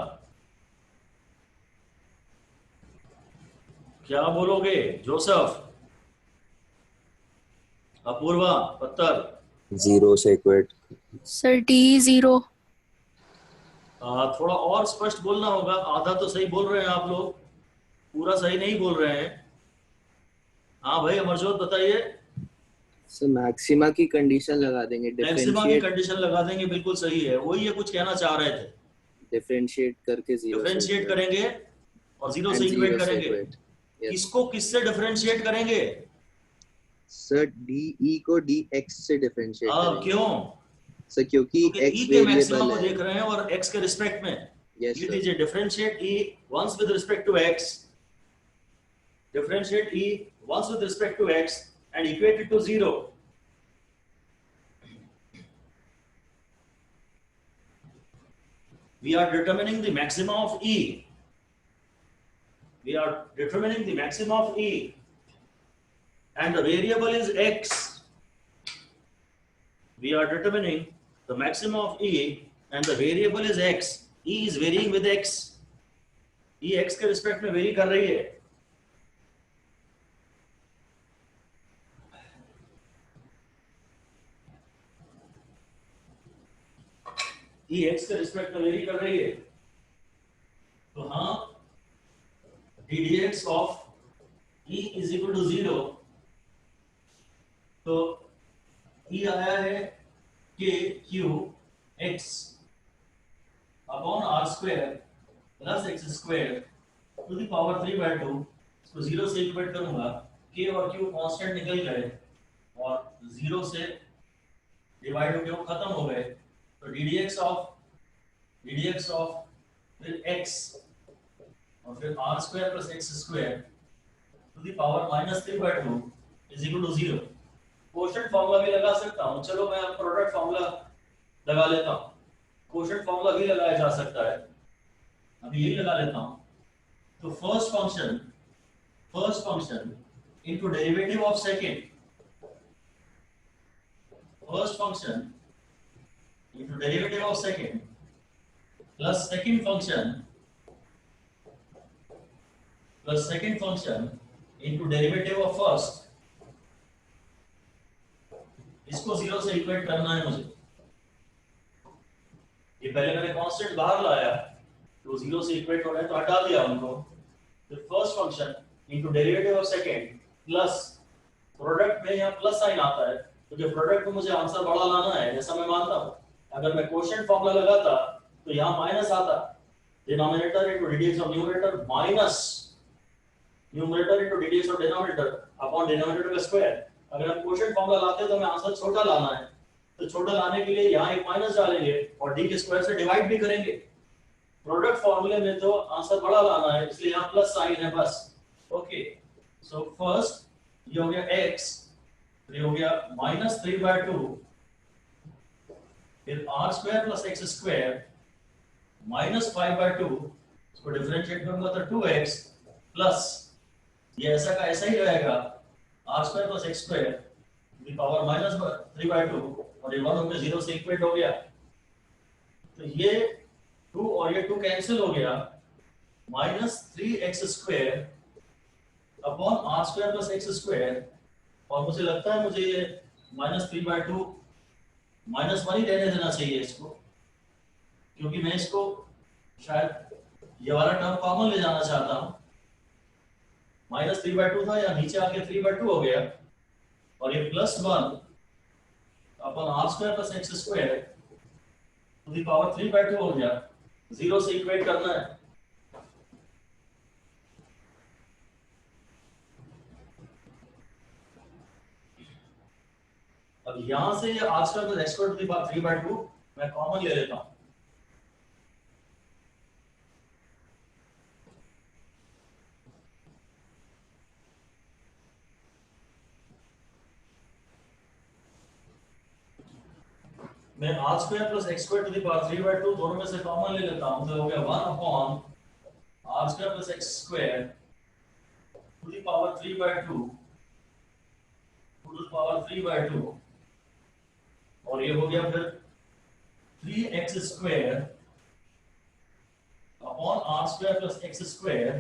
क्या बोलोगे जोसेफ? अपूर्वा, पत्थर? 0 से इक्वेट. Sir T0. थोड़ा और स्पष्ट बोलना होगा. आधा तो सही बोल रहे हैं आप लोग, पूरा सही नहीं बोल रहे हैं. हाँ भाई अमरजोत बताइए. सर मैक्सिमा की कंडीशन लगा देंगे. मैक्सिमा की कंडीशन लगा देंगे, बिल्कुल सही है. वही ये कुछ कहना चाह रहे थे. डिफरेंशिएट करके 0 डिफरेंशिएट करेंगे और 0 से इक्वेट करेंगे. किसको किससे डिफरेंशिएट करेंगे? सर DE को DX से डिफरेंशिएट करेंगे. क्यों? सर क्योंकि X E के मैक्सिमम वेरिएबल को है. देख रहे हैं और X के रिस्पेक्ट में. यस लिख सर. दीजिए differentiate E once with respect to X. Differentiate E once with respect to X and equate it to 0. We are determining the maxima of E. We are determining the maxima of E. And the variable is X. We are determining the maxima of E and the variable is X. E is varying with X. E X के रिस्पेक्ट में वेरी कर रही है. E X के रिस्पेक्ट में वेरी कर रही है. तो हाँ, ddx of E is equal to 0. तो E आया है k q x upon r square plus x square to the power 3/2. इसको 0 से इक्वेट करूंगा. k और q कांस्टेंट निकल गए और 0 से डिवाइड होकर वो खत्म हो गए. तो ddx ऑफ फिर x और फिर r square plus x square to the power -3/2 is equal to 0. Quotient formula भी लगा सकता हूं. चलो मैं प्रोडक्ट फार्मूला लगा लेता हूं. कोशेंट फार्मूला भी लगाया जा सकता है. अभी यही लगा लेता हूं. तो first function into derivative of second. First function into derivative of second plus second function into derivative of first. इसको 0 से इक्वेट करना है मुझे. ये पहले मैंने कांस्टेंट बाहर लाया तो 0 से इक्वेट हो रहा है तो हटा दिया उनको. तो first function into derivative of second plus product में यहाँ प्लस साइन आता है क्योंकि प्रोडक्ट में मुझे आंसर बड़ा लाना है ऐसा मैं मानता हूँ. अगर मैं कोशेंट फार्मूला लगाता तो यहाँ माइनस आता. Denominator into डीडीएक्स of numerator minus numerator into डीडीएक्स of denominator upon denominator का स्क्वायर. अगर हम कोशेंट फार्मूला लाते हैं तो हमें आंसर छोटा लाना है. तो छोटा लाने के लिए यहाँ एक माइनस डालेंगे और डी के स्क्वायर से डिवाइड भी करेंगे. प्रोडक्ट फार्मूले में तो आंसर बड़ा लाना है इसलिए यहाँ प्लस साइन है बस. ओके. सो फर्स्ट ये हो गया x, ये हो गया -3/2 फिर r square plus x square -5/2. इसको डिफरेंशिएट करूंगा तो 2x प्लस ये ऐसा का ऐसा ही रहेगा r square plus x square की पावर -3/2 और ये 1 होकर 0 से इक्वेट हो गया. तो ये 2 और ये 2 कैंसिल हो गया. -3x square upon r square plus x square. और मुझे लगता है मुझे ये -3/2 -1 ही रहने देना चाहिए इसको क्योंकि मैं इसको शायद ये वाला टर्म कॉमन ले जाना चाहता हूँ. -3/2 था या नीचे आके 3/2 हो गया और ये +1 upon r square plus x square to the power 3/2 हो गया. 0 से इक्वेट करना है. अब यहां से ये r square plus x square to the power 3/2 मैं कॉमन ले लेता हूं. मैं R square plus X square to the power 3/2 दोनों में से कॉमन ले लेता हूं, तो हो गया 1 upon R square plus X square to the power 3/2 to the power 3/2, और ये हो गया फिर 3x square upon R square plus X square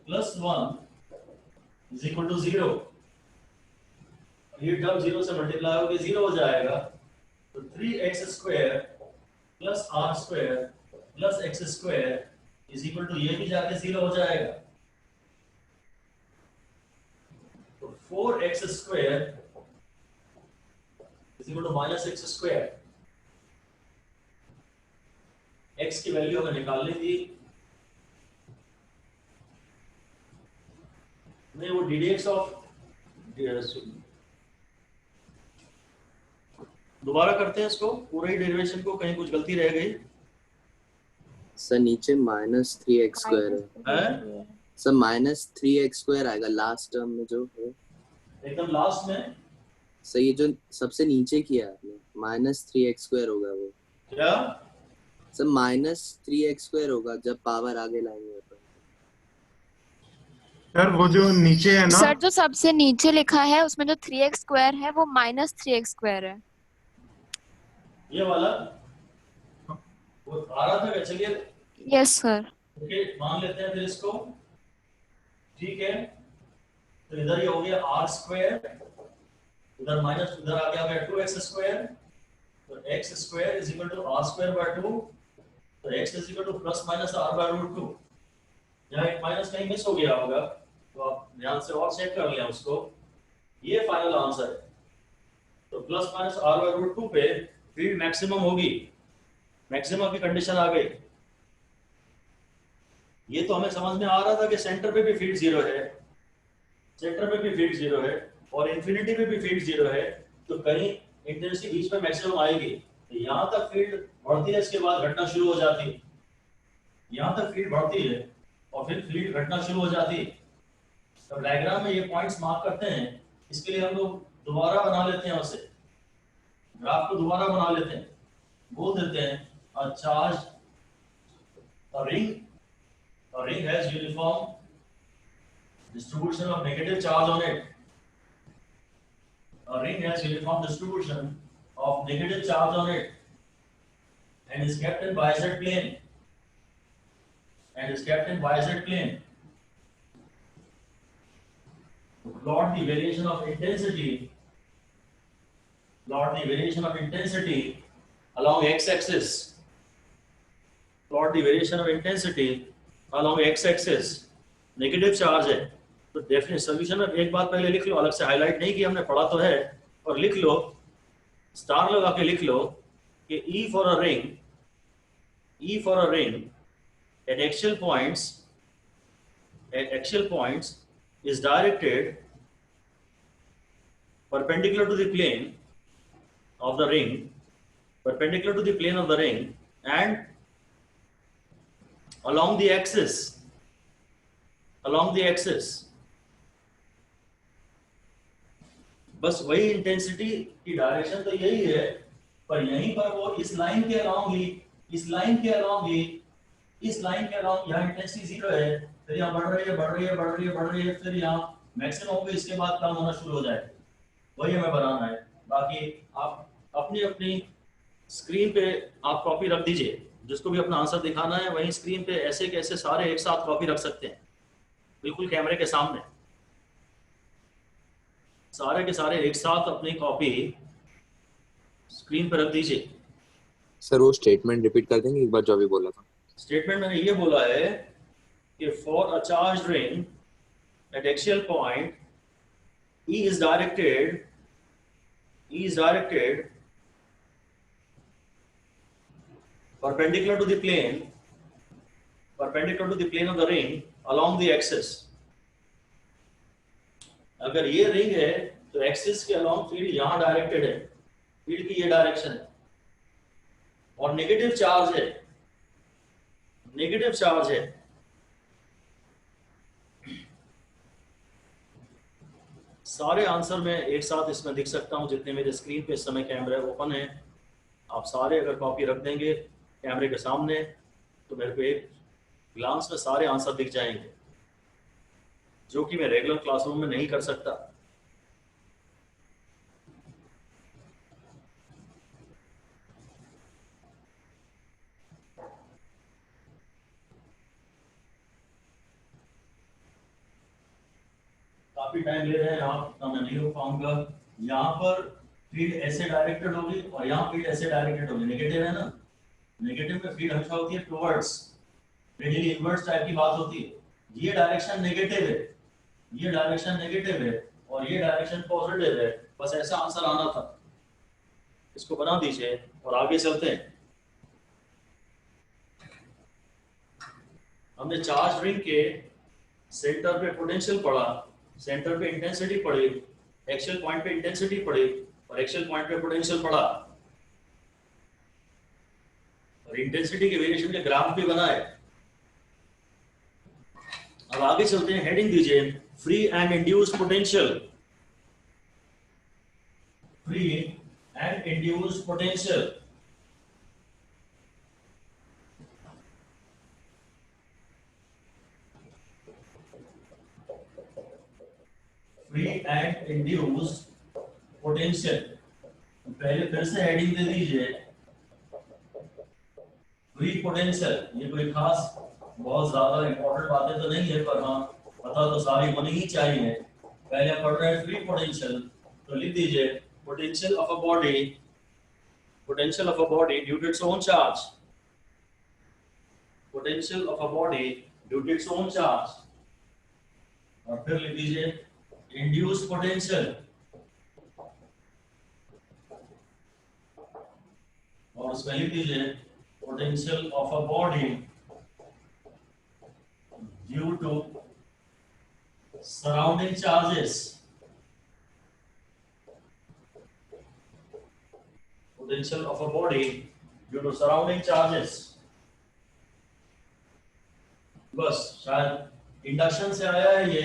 plus 1 is equal to 0। ये टर्म 0 से मल्टीप्लाई होकर 0 हो जाएगा, तो 3x square plus R square plus X square is equal to, ये भी जाके 0 हो जाएगा, तो 4x square is equal to minus X square. x की वैल्यू हमें निकालनी थी, नहीं वो ddx ऑफ, दोबारा करते हैं इसको, पूरा ही डेरिवेशन को, कहीं कुछ गलती रह गई सर नीचे -3x² है है? सर, -3x² आएगा लास्ट टर्म में जो है एकदम लास्ट में सर, ये जो सबसे नीचे किया है आपने -3x² होगा वो क्या? सर, -3x² होगा जब पावर आगे लाएंगे तो। सर वो जो नीचे है ना सर जो सबसे नीचे लिखा है उसमें जो 3x² है वो -3x² है। ये वाला वो आ रहा था क्या? चलिए यस सर। ओके, मान लेते हैं फिर इसको, ठीक है। तो इधर ये हो गया आर स्क्वायर, उधर माइनस, उधर आ गया 2x स्क्वायर, तो x square is equal to R square by 2, तो x is equal to plus minus r by root 2। यहाँ एक माइनस कहीं मिस हो गया होगा, तो आप ध्यान से और चेक कर लें उसको, ये फाइनल आंसर है। तो plus minus r by root 2 पे फील्ड मैक्सिमम होगी, मैक्सिमम की कंडीशन आ गई। ये तो हमें समझ में आ रहा था कि सेंटर पे भी फील्ड 0 है, सेंटर पे भी फील्ड 0 है, और इंफिनिटी पे भी फील्ड 0 है, तो कहीं इंटेंसिटी बीच में मैक्सिमम आएगी। तो यहाँ तक फील्ड बढ़ती है, इसके बाद घटना शुरू हो जाती है, यहाँ तक फील्ड बढ़ती है और फिर फील्ड घटना शुरू हो जाती है। तो डायग्राम में ये पॉइंट्स मार्क करते हैं, इसके लिए हम लोग दोबारा बना लेते हैं, उसे ग्राफ को दोबारा बना लेते हैं, बोल देते हैं a charge, a ring has uniform distribution of negative charge on it. A ring has uniform distribution of negative charge on it and is kept in YZ plane. Plot the variation of intensity. Plot the variation of intensity along x-axis. Plot the variation of intensity along x-axis. Negative charge है, तो डेफिनेट सोल्यूशन में एक बात पहले लिख लो, अलग से हाईलाइट नहीं कि हमने पढ़ा तो है, और लिख लो, स्टार लगा के लिख लो कि E for a ring at axial points is directed perpendicular to the plane of the ring, and along the axis. बस वही इंटेंसिटी की डायरेक्शन तो यही है, पर यहीं पर वो इस लाइन के अलोंग ही यहाँ इंटेंसिटी 0 है, फिर यहाँ बढ़ रही है, फिर यहाँ मैक्सिमम होगी, इसके बाद कम होना शुरू हो जाए। वही हमें बनाना है। बाकी आप अपनी स्क्रीन पे आप कॉपी रख दीजिए, जिसको भी अपना आंसर दिखाना है वहीं स्क्रीन पे ऐसे कैसे सारे एक साथ कॉपी रख सकते हैं, बिल्कुल कैमरे के सामने सारे के सारे एक साथ अपनी कॉपी स्क्रीन पर रख दीजिए। सर वो स्टेटमेंट रिपीट कर देंगे एक बार जो अभी बोला था? स्टेटमेंट मैंने ये बोला है कि for a charge ring at axial point E is directed perpendicular to the plane of the ring along the axis. अगर ये रिंग है तो एक्सिस के अलोंग फील्ड यहाँ डायरेक्टेड है, फील्ड की ये डायरेक्शन है, और नेगेटिव चार्ज है। सारे आंसर मैं एक साथ इसमें दिख सकता हूँ, जितने मेरे स्क्रीन पे इस समय कैमरा ओपन है। आप सारे अगर कॉपी रख देंगे कैमरे के सामने तो मेरे को एक ग्लांस में सारे आंसर दिख जाएंगे, जो कि मैं रेगुलर क्लासरूम में नहीं कर सकता। काफी टाइम ले रहे हैं आप, तो मैं नहीं रोक पाऊंगा। यहाँ पर फील्ड ऐसे डायरेक्टेड होगी और यहाँ फील्ड ऐसे डायरेक्टेड होगी। नेगेटिव है ना, नेगेटिव में फील्ड हमेशा होती है टुवर्ड्स, रेडियली इनवर्स टाइप की बात होती है। ये डायरेक्शन नेगेटिव है, ये डायरेक्शन नेगेटिव है और ये डायरेक्शन पॉजिटिव है। बस ऐसा आंसर आना था। इसको बना दीजिए और आगे चलते हैं। हमने चार्ज रिंग के सेंटर पे पोटेंशियल पढ़ा, सेंटर पे इंटेंसिटी पढ़ी, एक्सियल पॉइंट पे इंटेंसिटी पढ़ी और एक्सियल पॉइंट पे पोटेंशियल पढ़ा और इंटेंसिटी के वेरिएशन के ग्राफ भी बनाए। अब आगे चलते हैं। हेडिंग दीजिए free and induced potential. Free and induced potential. Free and induced potential. पहले फिर से हेडिंग दे दीजिए फ्री पोटेंशियल। ये कोई खास बहुत ज्यादा इंपॉर्टेंट बातें तो नहीं है, पर हाँ पता तो सारी होनी ही चाहिए। पहले पढ़ रहे हैं फ्री पोटेंशियल, तो लिख दीजिए potential of a body, potential of a body due to its own charge, potential of a body due to its own charge. और फिर लिख दीजिए इंड्यूस्ड पोटेंशियल, और उसमें लिख दीजिए potential of a body due to surrounding charges, potential of a body due to surrounding charges। बस शायद इंडक्शन से आया है ये,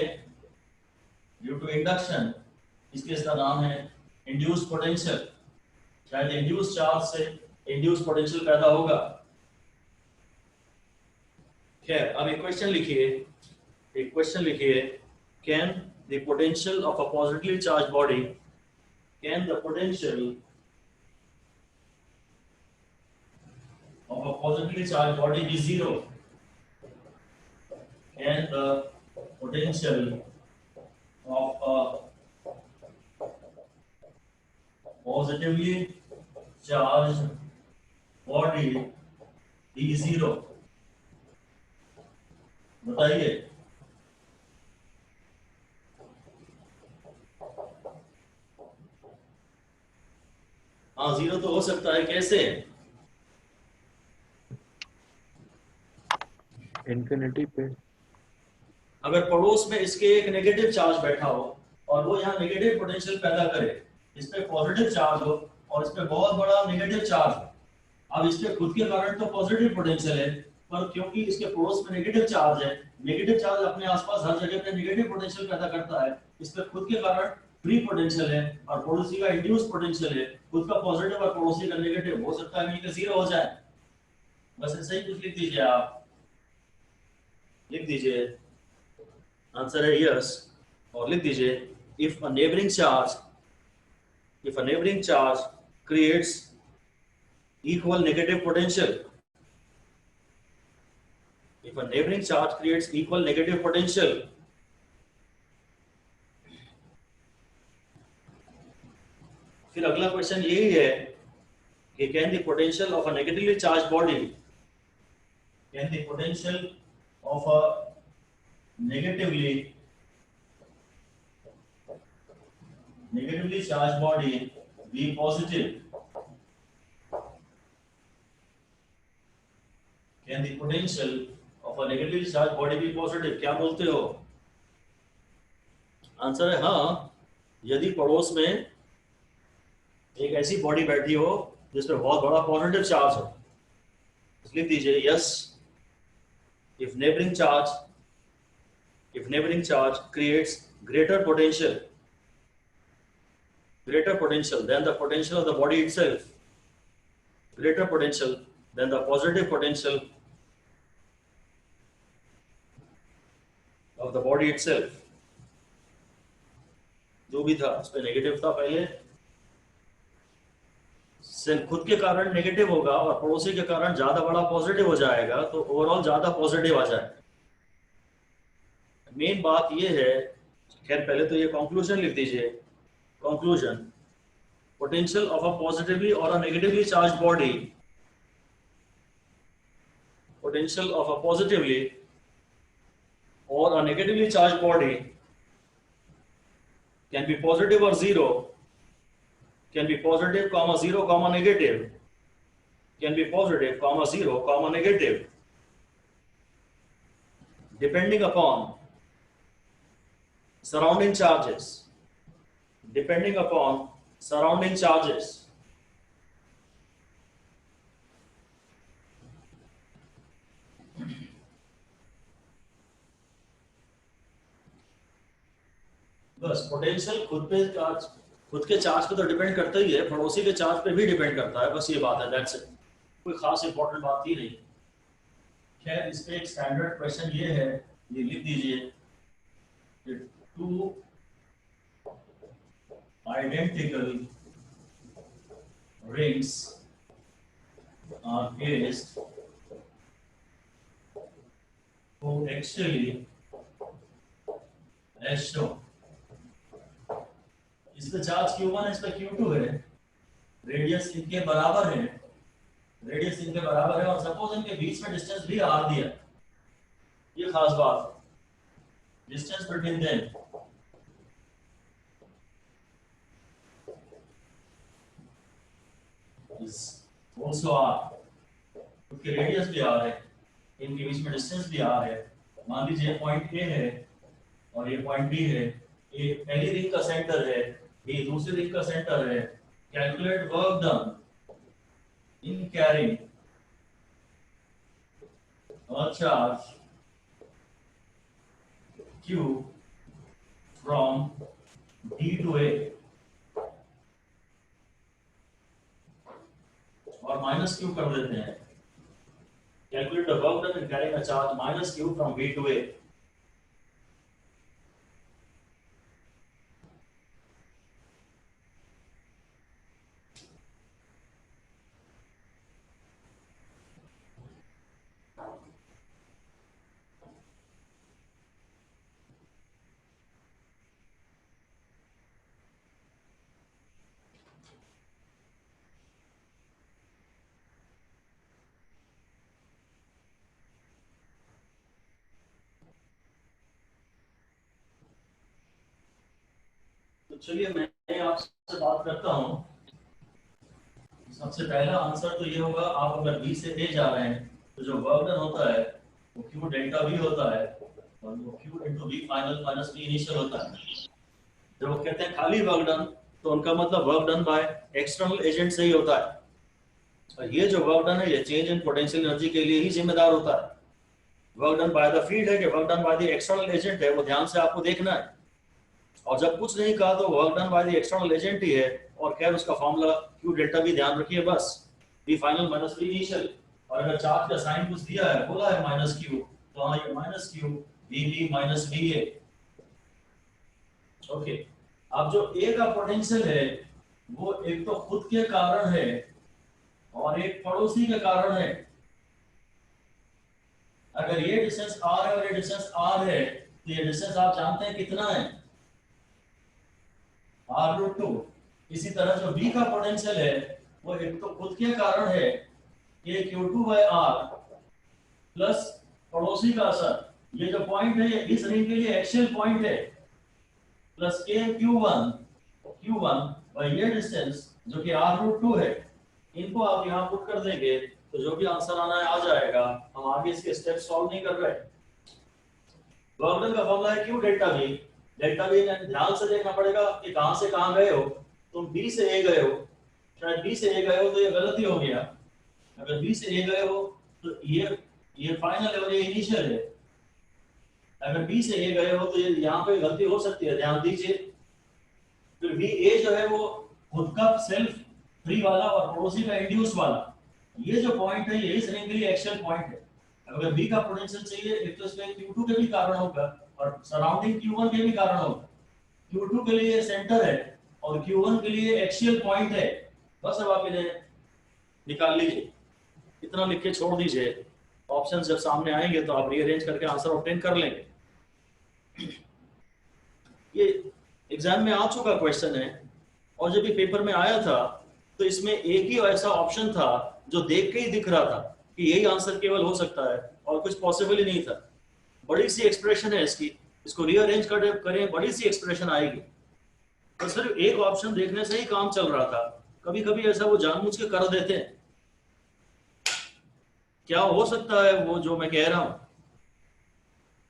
ड्यू टू इंडक्शन, इसलिए इसका नाम है इंड्यूस्ड पोटेंशियल। शायद इंड्यूस्ड चार्ज से इंड्यूस्ड पोटेंशियल पैदा होगा। खैर, अब एक क्वेश्चन लिखिए, एक क्वेश्चन लिखिए। Can the potential of a positively charge body, can the potential of a positively charged body be zero? Can the potential of a positively charged body be zero? बताइए। हाँ, जीरो तो हो सकता है। कैसे? इंफिनिटी पे। अगर पड़ोस में इसके एक नेगेटिव चार्ज बैठा हो और वो यहाँ नेगेटिव पोटेंशियल पैदा करे, इस पे पॉजिटिव चार्ज हो और इस पे बहुत बड़ा नेगेटिव चार्ज हो। अब इसके खुद के कारण तो पॉजिटिव पोटेंशियल है, पर क्योंकि इसके पड़ोस में नेगेटिव चार्ज है, नेगेटिव चार्ज अपने आसपास हर जगह पे नेगेटिव पोटेंशियल पैदा करता है। इस पे खुद के कारण फ्री पोटेंशियल है और पड़ोसी का इंड्यूस्ड पोटेंशियल है। खुद का पॉजिटिव और पड़ोसी का नेगेटिव, हो सकता है मिलकर जीरो हो जाए। बस ऐसे ही कुछ लिख दीजिए। आप लिख दीजिए आंसर है यस, और लिख दीजिए if a neighbouring charge creates equal negative potential, if a neighbouring charge creates equal negative potential. फिर अगला क्वेश्चन यही है कि can the potential of a negatively charge body, can the potential of a negatively charged body be positive? Can the potential of a negatively charged body be positive? क्या बोलते हो? आंसर है हाँ, यदि पड़ोस में एक ऐसी बॉडी बैठी हो जिसमें बहुत बड़ा पॉजिटिव चार्ज हो। लिख दीजिए yes, if neighboring charge creates greater potential, greater potential than the potential of the body itself, greater potential than the positive potential of the body itself. जो भी था उस पे नेगेटिव था पहले, सेल खुद के कारण नेगेटिव होगा और पड़ोसी के कारण ज्यादा बड़ा पॉजिटिव हो जाएगा, तो ओवरऑल ज्यादा पॉजिटिव आ जाए। मेन बात ये है, खैर पहले तो ये कंक्लूजन लिख दीजिए। Conclusion, potential of a positively or a negatively charged body, potential of a positively or a negatively charged body can be positive or zero, can be positive comma 0 comma negative, can be positive comma 0 comma negative, depending upon surrounding charges, depending upon surrounding charges. बस पोटेंशियल खुद के चार्ज पे तो डिपेंड करता ही है, पड़ोसी के चार्ज पे भी डिपेंड करता है, बस ये बात है, दैट्स इट, कोई खास इंपॉर्टेंट बात ही नहीं। खैर इस पे एक स्टैंडर्ड क्वेश्चन ये है, ये लिख दीजिए, to identical rings are placed coaxially as shown. इस पे चार्ज Q1 है, इस पे Q2 है, रेडियस इनके बराबर है, रेडियस इनके बराबर है और सपोज इनके बीच में डिस्टेंस भी R दिया, ये खास बात है, distance between them is also R, उसके रेडियस भी R है, इनके बीच में डिस्टेंस भी R है। मान लीजिए पॉइंट A है और ये पॉइंट B है, ये पहली रिंग का सेंटर है, ये दूसरी रिंग का सेंटर है। Calculate work done in carrying a charge Q from D to A और माइनस क्यू कर देते हैं। Calculate the work done in carrying a charge minus Q from B to A. तो चलिए मैं आपसे बात करता हूँ। सबसे पहला आंसर तो ये होगा, आप अगर बी से ए जा रहे हैं तो जो वर्क डन होता है वो क्यू डेल्टा वी होता है और वो Q into V final minus V initial होता है। जब वो कहते हैं खाली वर्क डन तो उनका मतलब work done by external agent से ही होता है और ये जो वर्क डन है ये चेंज इन पोटेंशियल एनर्जी के लिए ही जिम्मेदार होता है। Work done by the field है कि work done by the external agent है, वो ध्यान से आपको देखना है। और जब कुछ नहीं कहा तो work done by the external agent ही है और खैर उसका फॉर्मूला क्यू डेल्टा भी ध्यान रखिए, बस V final minus V initial. और अगर चार्ज का साइन कुछ दिया है, बोला है माइनस क्यू, तो हाँ ये minus Q V B minus V A. Okay, अब जो ए का पोटेंशियल है वो एक तो खुद के कारण है और एक पड़ोसी के कारण है। अगर ये डिस्टेंस r है और ये डिस्टेंस r है तो ये डिस्टेंस आप जानते हैं कितना है, r√2। इसी तरह जो b का पोटेंशियल है वो एक तो खुद के कारण है कि Q2/R प्लस पड़ोसी का असर, ये जो पॉइंट है ये इस रिंग के लिए एक्सियल पॉइंट है, प्लस Q1 और ये डिस्टेंस जो कि R√2 है, इनको आप यहाँ पुट कर देंगे तो जो भी आंसर आना है आ जाएगा। हम आगे इसके स्टेप सॉल्व नहीं कर रहे। वर्क डन का फॉर्मूला है Q delta V। Delta V ध्यान से देखना पड़ेगा कि कहां से कहां गए हो। तुम B से A गए हो, शायद B से A गए हो तो ये गलती हो गया। अगर B से A गए हो तो ये फाइनल है और ये इनिशियल है। अगर B से A गए हो तो ये यहाँ पे गलती हो सकती है, ध्यान दीजिए। फिर वी ए जो है वो खुद का सेल्फ फ्री वाला और पड़ोसी का इंड्यूस वाला, ये जो पॉइंट है यही रिंग के लिए एक्चुअल पॉइंट है। अगर बी का पोटेंशियल चाहिए, एक तो इसमें Q2 के भी कारण होगा और सराउंडिंग Q1 के भी कारण होगा। Q2 के लिए सेंटर है और Q1 के लिए एक्सियल पॉइंट है। बस अब आप इन्हें निकाल लीजिए, इतना लिख के छोड़ दीजिए। ऑप्शन जब सामने आएंगे तो आप रीअरेंज करके आंसर ऑब्टेन कर लेंगे। ये एग्जाम में आ चुका क्वेश्चन है और जब ये पेपर में आया था तो इसमें एक ही ऐसा ऑप्शन था जो देख के ही दिख रहा था कि यही आंसर केवल हो सकता है और कुछ पॉसिबल ही नहीं था। बड़ी सी एक्सप्रेशन है इसकी, इसको रीअरेंज करें बड़ी सी एक्सप्रेशन आएगी। तो सिर्फ एक ऑप्शन देखने से ही काम चल रहा था। कभी कभी ऐसा वो जानबूझ के कर देते हैं। क्या हो सकता है वो जो मैं कह रहा हूं?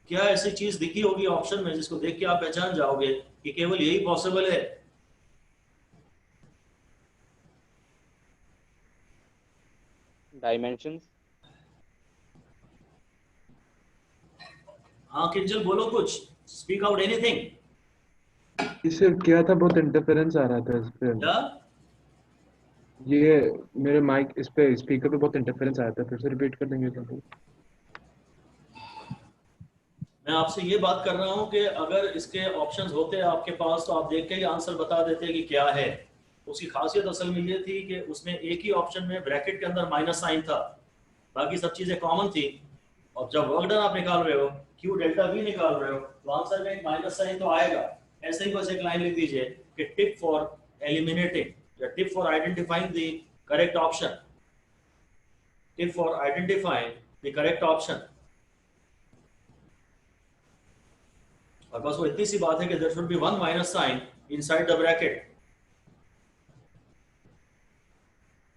क्या ऐसी चीज दिखी होगी ऑप्शन में जिसको देख के आप पहचान जाओगे कि केवल यही पॉसिबल है? डायमेंशंस। हाँ किंजल बोलो कुछ, स्पीक आउट एनीथिंग। इससे क्या था, बहुत इंटरफेरेंस आ रहा था इस पे। क्या? ये मेरे माइक इस पे स्पीकर पे बहुत इंटरफेरेंस आया था, फिर से रिपीट कर देंगे क्या? मैं आपसे ये बात कर रहा हूं कि अगर इसके ऑप्शंस होते आपके पास तो आप देख के ही आंसर बता देते कि क्या है। उसकी खासियत असल में ये थी कि उसमें एक ही ऑप्शन में ब्रैकेट के अंदर माइनस साइन था, बाकी सब चीजें कॉमन थी। और जब वर्क डन आप निकाल रहे हो, क्यू डेल्टा वी निकाल रहे हो, तो आंसर में एक माइनस साइन तो आएगा। ऐसे ही बस एक लाइन लिख दीजिए कि टिप फॉर एलिमिनेटिंग या tip for identifying the correct option, tip for identifying the correct option. और बस वो इतनी सी बात है कि there should be one minus sign inside the bracket,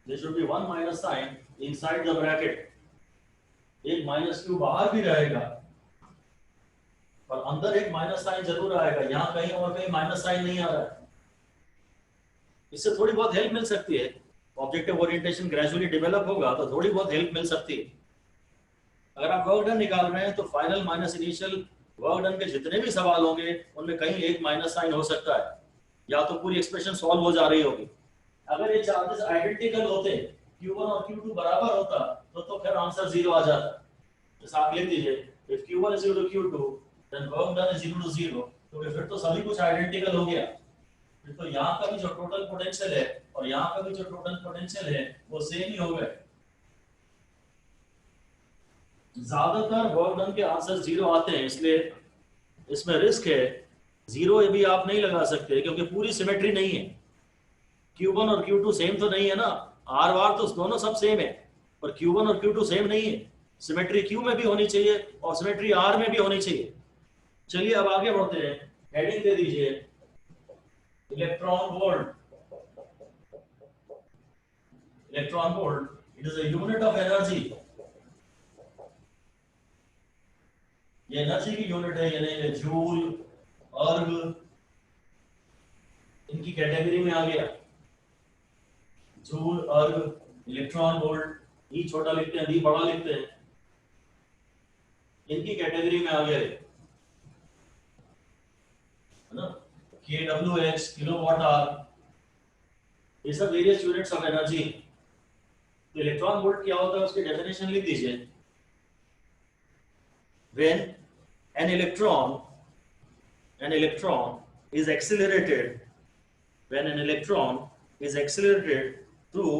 there should be one minus sign inside the bracket. एक माइनस क्यू बाहर भी रहेगा पर अंदर एक माइनस साइन जरूर आएगा। यहां कहीं और कहीं माइनस साइन नहीं आ रहा है। इससे थोड़ी बहुत हेल्प मिल सकती है। ऑब्जेक्टिव ओरिएंटेशन ग्रेजुअली डेवलप होगा तो थोड़ी बहुत हेल्प मिल सकती है। अगर आप वर्क डन निकाल रहे हैं तो final minus initial work done के जितने भी सवाल होंगे उनमें कहीं एक माइनस साइन हो सकता है, या तो पूरी एक्सप्रेशन सॉल्व हो जा रही होगी। अगर ये चार्जेस आइडेंटिकल होते, Q1 और Q2 बराबर होता तो फिर आंसर 0 आ जाता। जैसे आप लिख दीजिए if Q1 is equal to Q2 then work done is equal to 0, तो फिर तो सभी कुछ आइडेंटिकल हो गया। फिर तो यहाँ का भी जो टोटल पोटेंशियल है और यहाँ का भी जो टोटल पोटेंशियल है वो सेम ही हो गए। ज्यादातर वर्क डन के आंसर 0 आते हैं, इसलिए इसमें रिस्क है। 0 भी आप नहीं लगा सकते क्योंकि पूरी सिमेट्री नहीं है। Q1 और Q2 सेम तो नहीं है ना, आर वार तो दोनों सब सेम है, पर Q1 और Q2 सेम नहीं है। सिमेट्री Q में भी होनी चाहिए और सिमेट्री R में भी होनी चाहिए। चलिए अब आगे बढ़ते हैं। हेडिंग दे दीजिए electron volt. Electron volt it is a unit of energy. ये एनर्जी की यूनिट है, यानी जूल, अर्ग इनकी कैटेगरी में आ गया। जूल, अर्ग, इलेक्ट्रॉन वोल्ट, ई छोटा लिखते हैं, डी बड़ा लिखते हैं, इनकी कैटेगरी में आ गया है ना। kWh किलोवाट आवर, ये सब वेरियस यूनिट्स ऑफ एनर्जी। तो इलेक्ट्रॉन वोल्ट क्या होता है उसकी डेफिनेशन लिख दीजिए। When an electron is accelerated, when an electron is accelerated through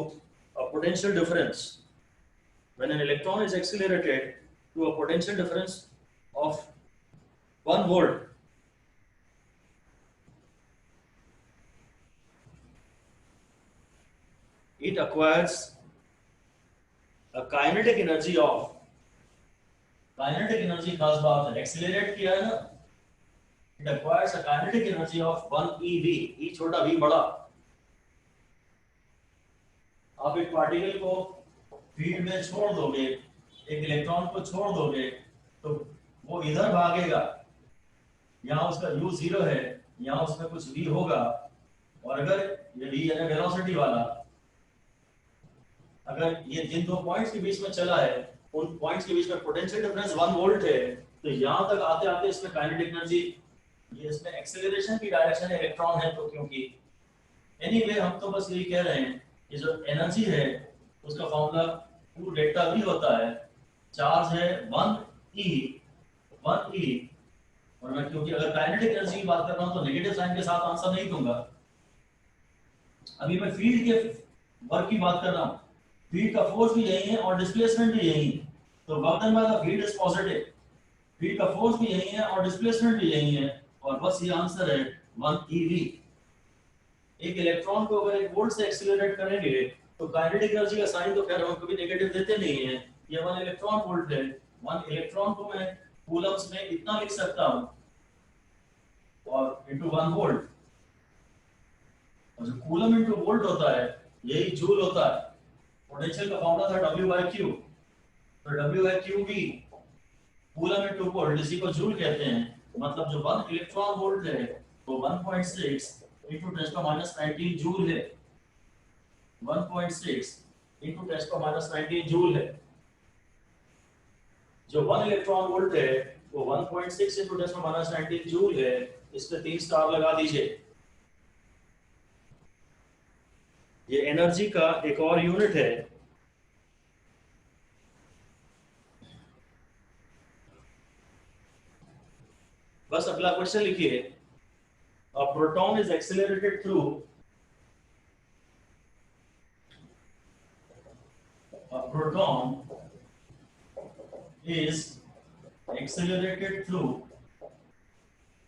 a potential difference, when an electron is accelerated to a potential difference of 1 volt, it acquires a kinetic energy of, kinetic energy खास बात है, एक्सीलरेट किया है ना, it acquires a kinetic energy of 1 eV, ई छोटा v बड़ा। आप एक पार्टिकल को फील्ड में छोड़ दोगे, एक इलेक्ट्रॉन को छोड़ दोगे तो वो इधर भागेगा। यहाँ उसका u 0 है, यहाँ उसमें कुछ v होगा, और अगर ये v यानी वेलोसिटी वाला अगर ये जिन दो पॉइंट्स के बीच में चला है उन पॉइंट्स के बीच में पोटेंशियल डिफरेंस 1 वोल्ट है, तो यहां तक आते आते इसमें काइनेटिक एनर्जी ये इसमें एक्सेलरेशन की डायरेक्शन इलेक्ट्रॉन है, तो क्योंकि एनीवे हम तो बस यही कह रहे हैं कि जो एनर्जी है उसका फॉर्मूला 2 डेल्टा V होता है, चार्ज है 1e, और मैं क्योंकि अगर काइनेटिक एनर्जी की बात कर रहा हूं तो नेगेटिव साइन के साथ आंसर नहीं दूंगा। अभी मैं फील्ड के वर्क की बात कर रहा हूं, फील्ड का फोर्स भी यही है और डिस्प्लेसमेंट भी यही है, तो work done by the field is positive, field का फोर्स भी यही है और डिस्प्लेसमेंट भी यही है, और बस ये आंसर है 1eV। एक इलेक्ट्रॉन को अगर एक वोल्ट से एक्सीलरेट करेंगे तो काइनेटिक एनर्जी का साइन तो खैर हम कभी नेगेटिव देते नहीं है, ये 1 इलेक्ट्रॉन वोल्ट है। 1 इलेक्ट्रॉन को मैं कूलम्स में इतना लिख सकता हूं और इनटू 1 वोल्ट, और जो कूलम इनटू वोल्ट होता है यही जूल होता है। पोटेंशियल का फॉर्मूला था W/Q, तो W/QV कूलम इनटू वोल्ट, इसी को जूल कहते हैं। मतलब जो 1 इलेक्ट्रॉन वोल्ट है वो 1.6 into 10⁻19 जूल है, 1.6 into 10⁻19 जूल है। जो 1 इलेक्ट्रॉन वोल्ट है वो 1.6 into 10⁻19 जूल है। इस पे 3 स्टार लगा दीजिए। ये एनर्जी का एक और यूनिट है, बस अगला क्वेश्चन लिखिए। A proton is accelerated through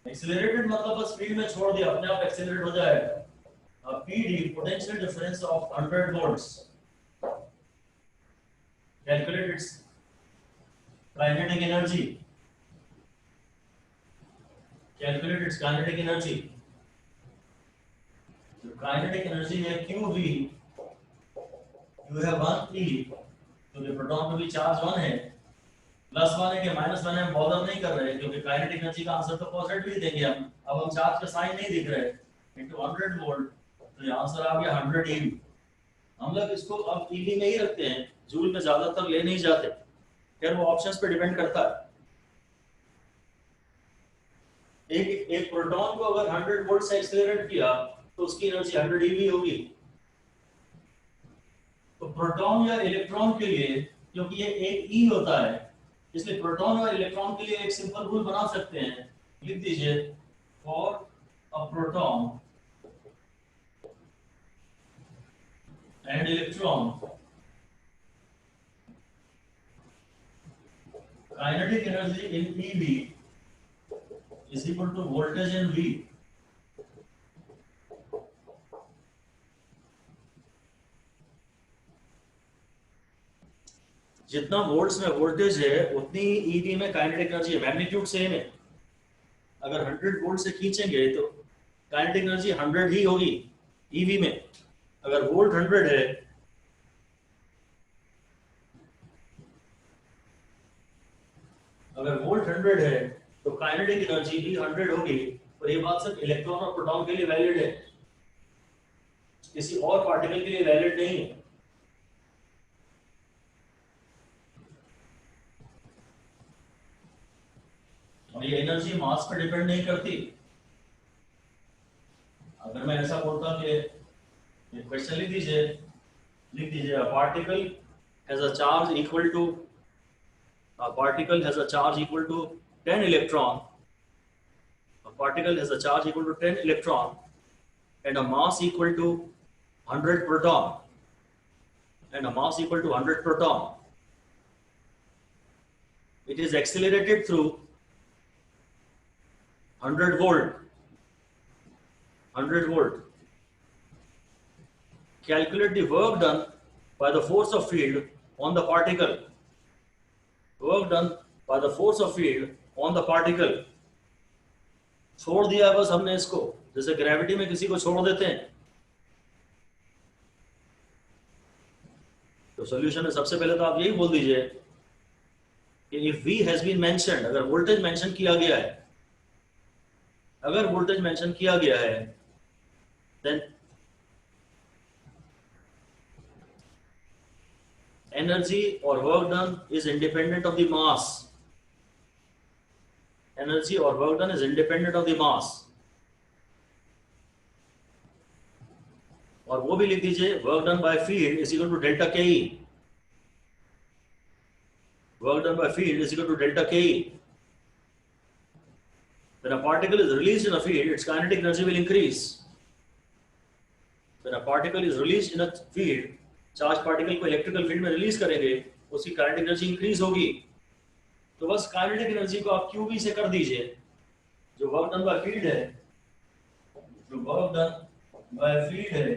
accelerated मतलब बस स्पीड में छोड़ दिया, अपने आप एक्सेलरेट हो जाएगा। PD potential difference of 100 volts, calculate its kinetic energy, calculate its kinetic energy। जो काइनेटिक एनर्जी है QV, you have 1e, तो ये प्रोटॉन पे भी चार्ज 1 है, +1 है कि -1 है हम बॉदर नहीं कर रहे, क्योंकि काइनेटिक एनर्जी का आंसर तो पॉजिटिव ही देंगे हम। अब हम चार्ज का साइन नहीं दिख रहे, इनटू 100 वोल्ट, तो ये आंसर आ गया 100 eV। हम लोग इसको अब eV में ही रखते हैं, जूल में ज्यादातर ले नहीं जाते, खैर वो ऑप्शंस पे डिपेंड करता है। एक प्रोटॉन को अगर 100 वोल्ट से एक्सेलरेट किया तो उसकी एनर्जी 100 eV होगी। तो प्रोटॉन या इलेक्ट्रॉन के लिए, क्योंकि ये एक E होता है, इसलिए प्रोटॉन और इलेक्ट्रॉन के लिए एक सिंपल रूल बना सकते हैं, लिख दीजिए for a proton and electron kinetic energy in EV is equal to voltage in V। जितना वोल्ट्स में वोल्टेज है उतनी ईवी में काइनेटिक एनर्जी है, मैग्नीट्यूड सेम है। अगर 100 वोल्ट से खींचेंगे तो काइनेटिक एनर्जी 100 ही होगी ईवी में। अगर वोल्ट 100 है तो काइनेटिक एनर्जी भी 100 होगी। और ये बात सिर्फ इलेक्ट्रॉन और प्रोटॉन के लिए वैलिड है, किसी और पार्टिकल के लिए वैलिड नहीं है। और ये एनर्जी मास पर डिपेंड नहीं करती। अगर मैं ऐसा बोलता कि क्वेश्चन लिख दीजिए a particle has a charge equal to 10 electron, a particle has a charge equal to 10 electron and a mass equal to 100 proton, it is accelerated through 100 volt, calculate the work done by the force of field on the particle, छोड़ दिया बस हमने इसको, जैसे ग्रेविटी में किसी को छोड़ देते हैं। तो सॉल्यूशन में सबसे पहले तो आप यही बोल दीजिए कि if V has been mentioned, अगर वोल्टेज मेंशन किया गया है, then energy or work done is independent of the mass, energy or work done is independent of the mass. और वो भी लिख दीजिए, work done by field is equal to delta KE. Work done by field is equal to delta KE. When a particle is released in a field, its kinetic energy will increase. When a particle is released in a field, charge particle को इलेक्ट्रिकल फील्ड में रिलीज करेंगे, उसकी काइनेटिक एनर्जी इंक्रीज होगी. तो बस काइनेटिक एनर्जी को आप QV से कर दीजिए. जो वर्क डन बाय फील्ड है, जो वर्क डन बाय फील्ड है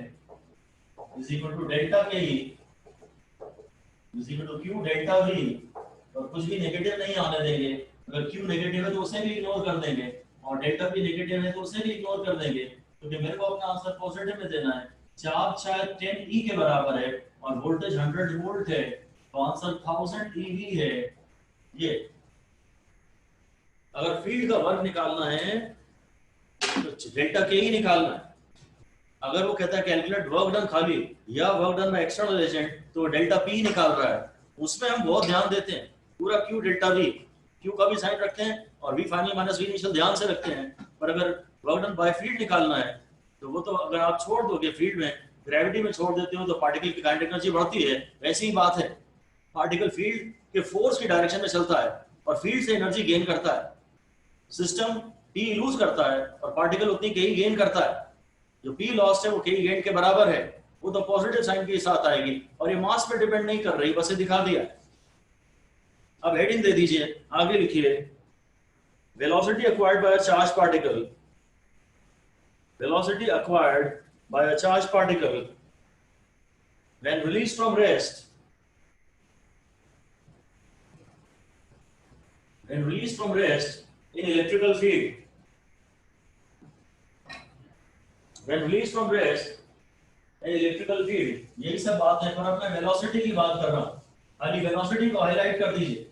is equal to delta KE is equal to Q delta V. और कुछ भी नेगेटिव नहीं आने देंगे. अगर Q नेगेटिव है तो उसे भी इग्नोर कर देंगे, और डेल्टा भी नेगेटिव है तो उसे भी इग्नोर कर देंगे, क्योंकि मेरे को अपना आंसर पॉजिटिव में देना है. चार्ज शायद 10E के बराबर है और वोल्टेज 100 वोल्ट है, तो आंसर 1000 EV है. ये अगर फील्ड का वर्क निकालना है तो डेल्टा KE निकालना है. अगर वो कहता है कैलकुलेट वर्क डन खाली या work done by external agent, तो डेल्टा P निकाल रहा है. उसमें हम बहुत ध्यान देते हैं. पूरा Q डेल्टा V, Q का भी साइन रखते हैं और V final minus V initial ध्यान से रखते हैं. पर अगर वर्क डन बाय फील्ड निकालना है तो वो तो अगर आप छोड़ दोगे फील्ड में, ग्रेविटी में छोड़ देते हो तो पार्टिकल की काइनेटिक एनर्जी बढ़ती है. वैसी ही बात है, पार्टिकल फील्ड के फोर्स की डायरेक्शन में चलता है और फील्ड से एनर्जी गेन करता है. सिस्टम P लूज करता है और पार्टिकल उतनी KE गेन करता है. जो P लॉस्ट है वो KE गेन के बराबर है. वो तो पॉजिटिव साइन के साथ आएगी और ये मास पे डिपेंड नहीं कर रही, बस ये दिखा दिया. अब हेडिंग दे दीजिए, आगे लिखिए velocity acquired by a charge particle. Velocity acquired by a charged particle when released from rest. When released from rest in electrical field. When released from rest in electrical field. यही सब बात है, पर अब मैं velocity की बात कर रहा हूँ. खाली velocity को हाईलाइट कर दीजिए.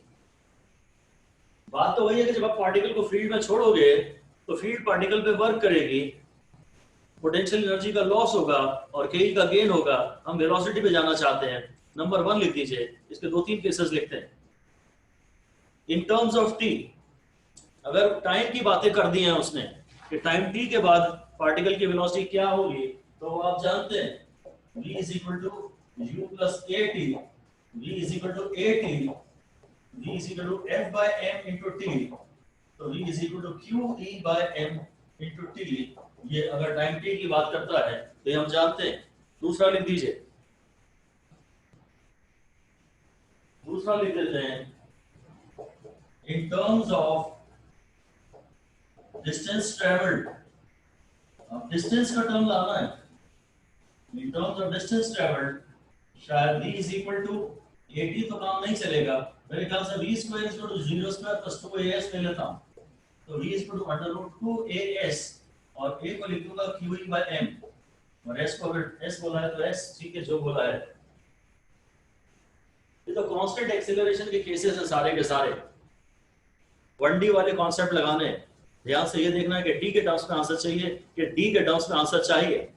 बात तो वही है कि जब आप पार्टिकल को फील्ड में छोड़ोगे तो फील्ड पार्टिकल पे वर्क करेगी, पोटेंशियल एनर्जी का लॉस होगा और KE का गेन होगा. हम वेलोसिटी पे जाना चाहते हैं. नंबर 1 लिख दीजिए. इसके 2-3 केसेस लिखते हैं. इन टर्म्स ऑफ T, अगर टाइम की बातें कर दी हैं उसने कि टाइम T के बाद पार्टिकल की वेलोसिटी क्या होगी, तो आप जानते हैं V is equal to U plus AT, V is equal to AT, V is equal to F by M into T. तो V is equal to QE by M into T. ये अगर टाइम T की बात करता है तो ये हम जानते हैं. दूसरा लिख दीजिए. दूसरा लिख देते हैं in terms of distance travelled. अब डिस्टेंस का टर्म लाना है. In terms of distance travelled शायद V is equal to AT तो काम नहीं चलेगा. मेरे ख्याल से V square is equal to 0 square plus 2AS ले लेता हूँ. तो V is equal to under root 2AS और A को लिख दूंगा QE by M और S को अगर S बोला है तो S, ठीक है जो बोला है. ये तो कांस्टेंट एक्सीलरेशन के केसेस हैं सारे के सारे. 1D वाले कॉन्सेप्ट लगाने. ध्यान से ये देखना है कि D के टर्म्स में आंसर चाहिए कि D के टर्म्स में आंसर चाहिए.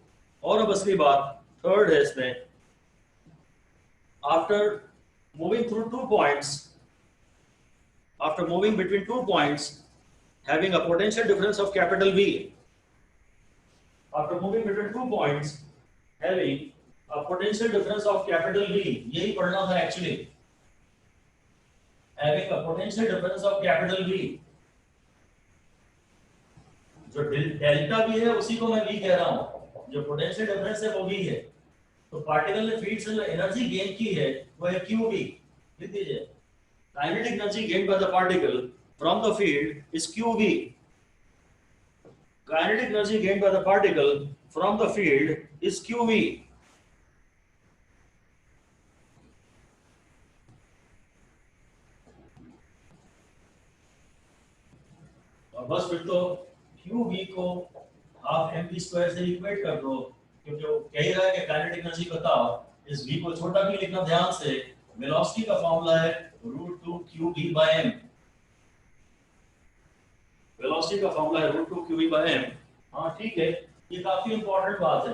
और अब असली बात थर्ड है इसमें. After moving through 2 points, after moving between 2 points having a potential difference of capital V. After moving between 2 points, having a potential difference of capital V, यही पढ़ना था actually. Having a potential difference of capital V. जो डेल्टा V है उसी को मैं V कह रहा हूँ. जो potential difference है वो V है. तो पार्टिकल ने फील्ड से जो एनर्जी गेन की है वो है QV. लिख दीजिए. Kinetic energy gained by the particle from the field is QV. Kinetic energy gained by the particle from the field is QV. और बस फिर तो QV को आप mv स्क्वायर से इक्वेट कर दो, क्योंकि वो कह रहा है कि काइनेटिक एनर्जी बताओ. इस v को छोटा भी लिखना ध्यान से. वेलोसिटी का फॉर्मूला है √2 QV by m. वेलोसिटी का फॉर्मूला है √2 QV by m. हाँ ठीक है, ये काफी इंपॉर्टेंट बात है.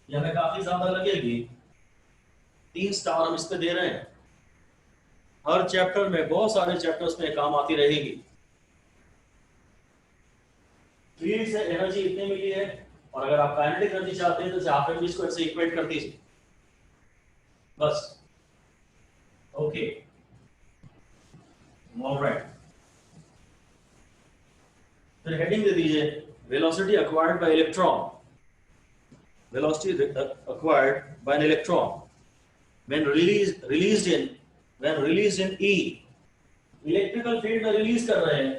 ये हमें काफी ज्यादा लगेगी. 3 स्टार हम इस पे दे रहे हैं. हर चैप्टर में, बहुत सारे चैप्टर्स में काम आती रहेगी. फील्ड से एनर्जी इतनी मिली है, और अगर आप काइनेटिक एनर्जी चाहते हैं तो चाहते हैं इसको ऐसे इक्वेट कर दीजिए बस। ओके, ऑलराइट, फिर हेडिंग दे दीजिए velocity acquired bye electron, velocity acquired by an electron when released in E। Electrical field में रिलीज कर रहे हैं,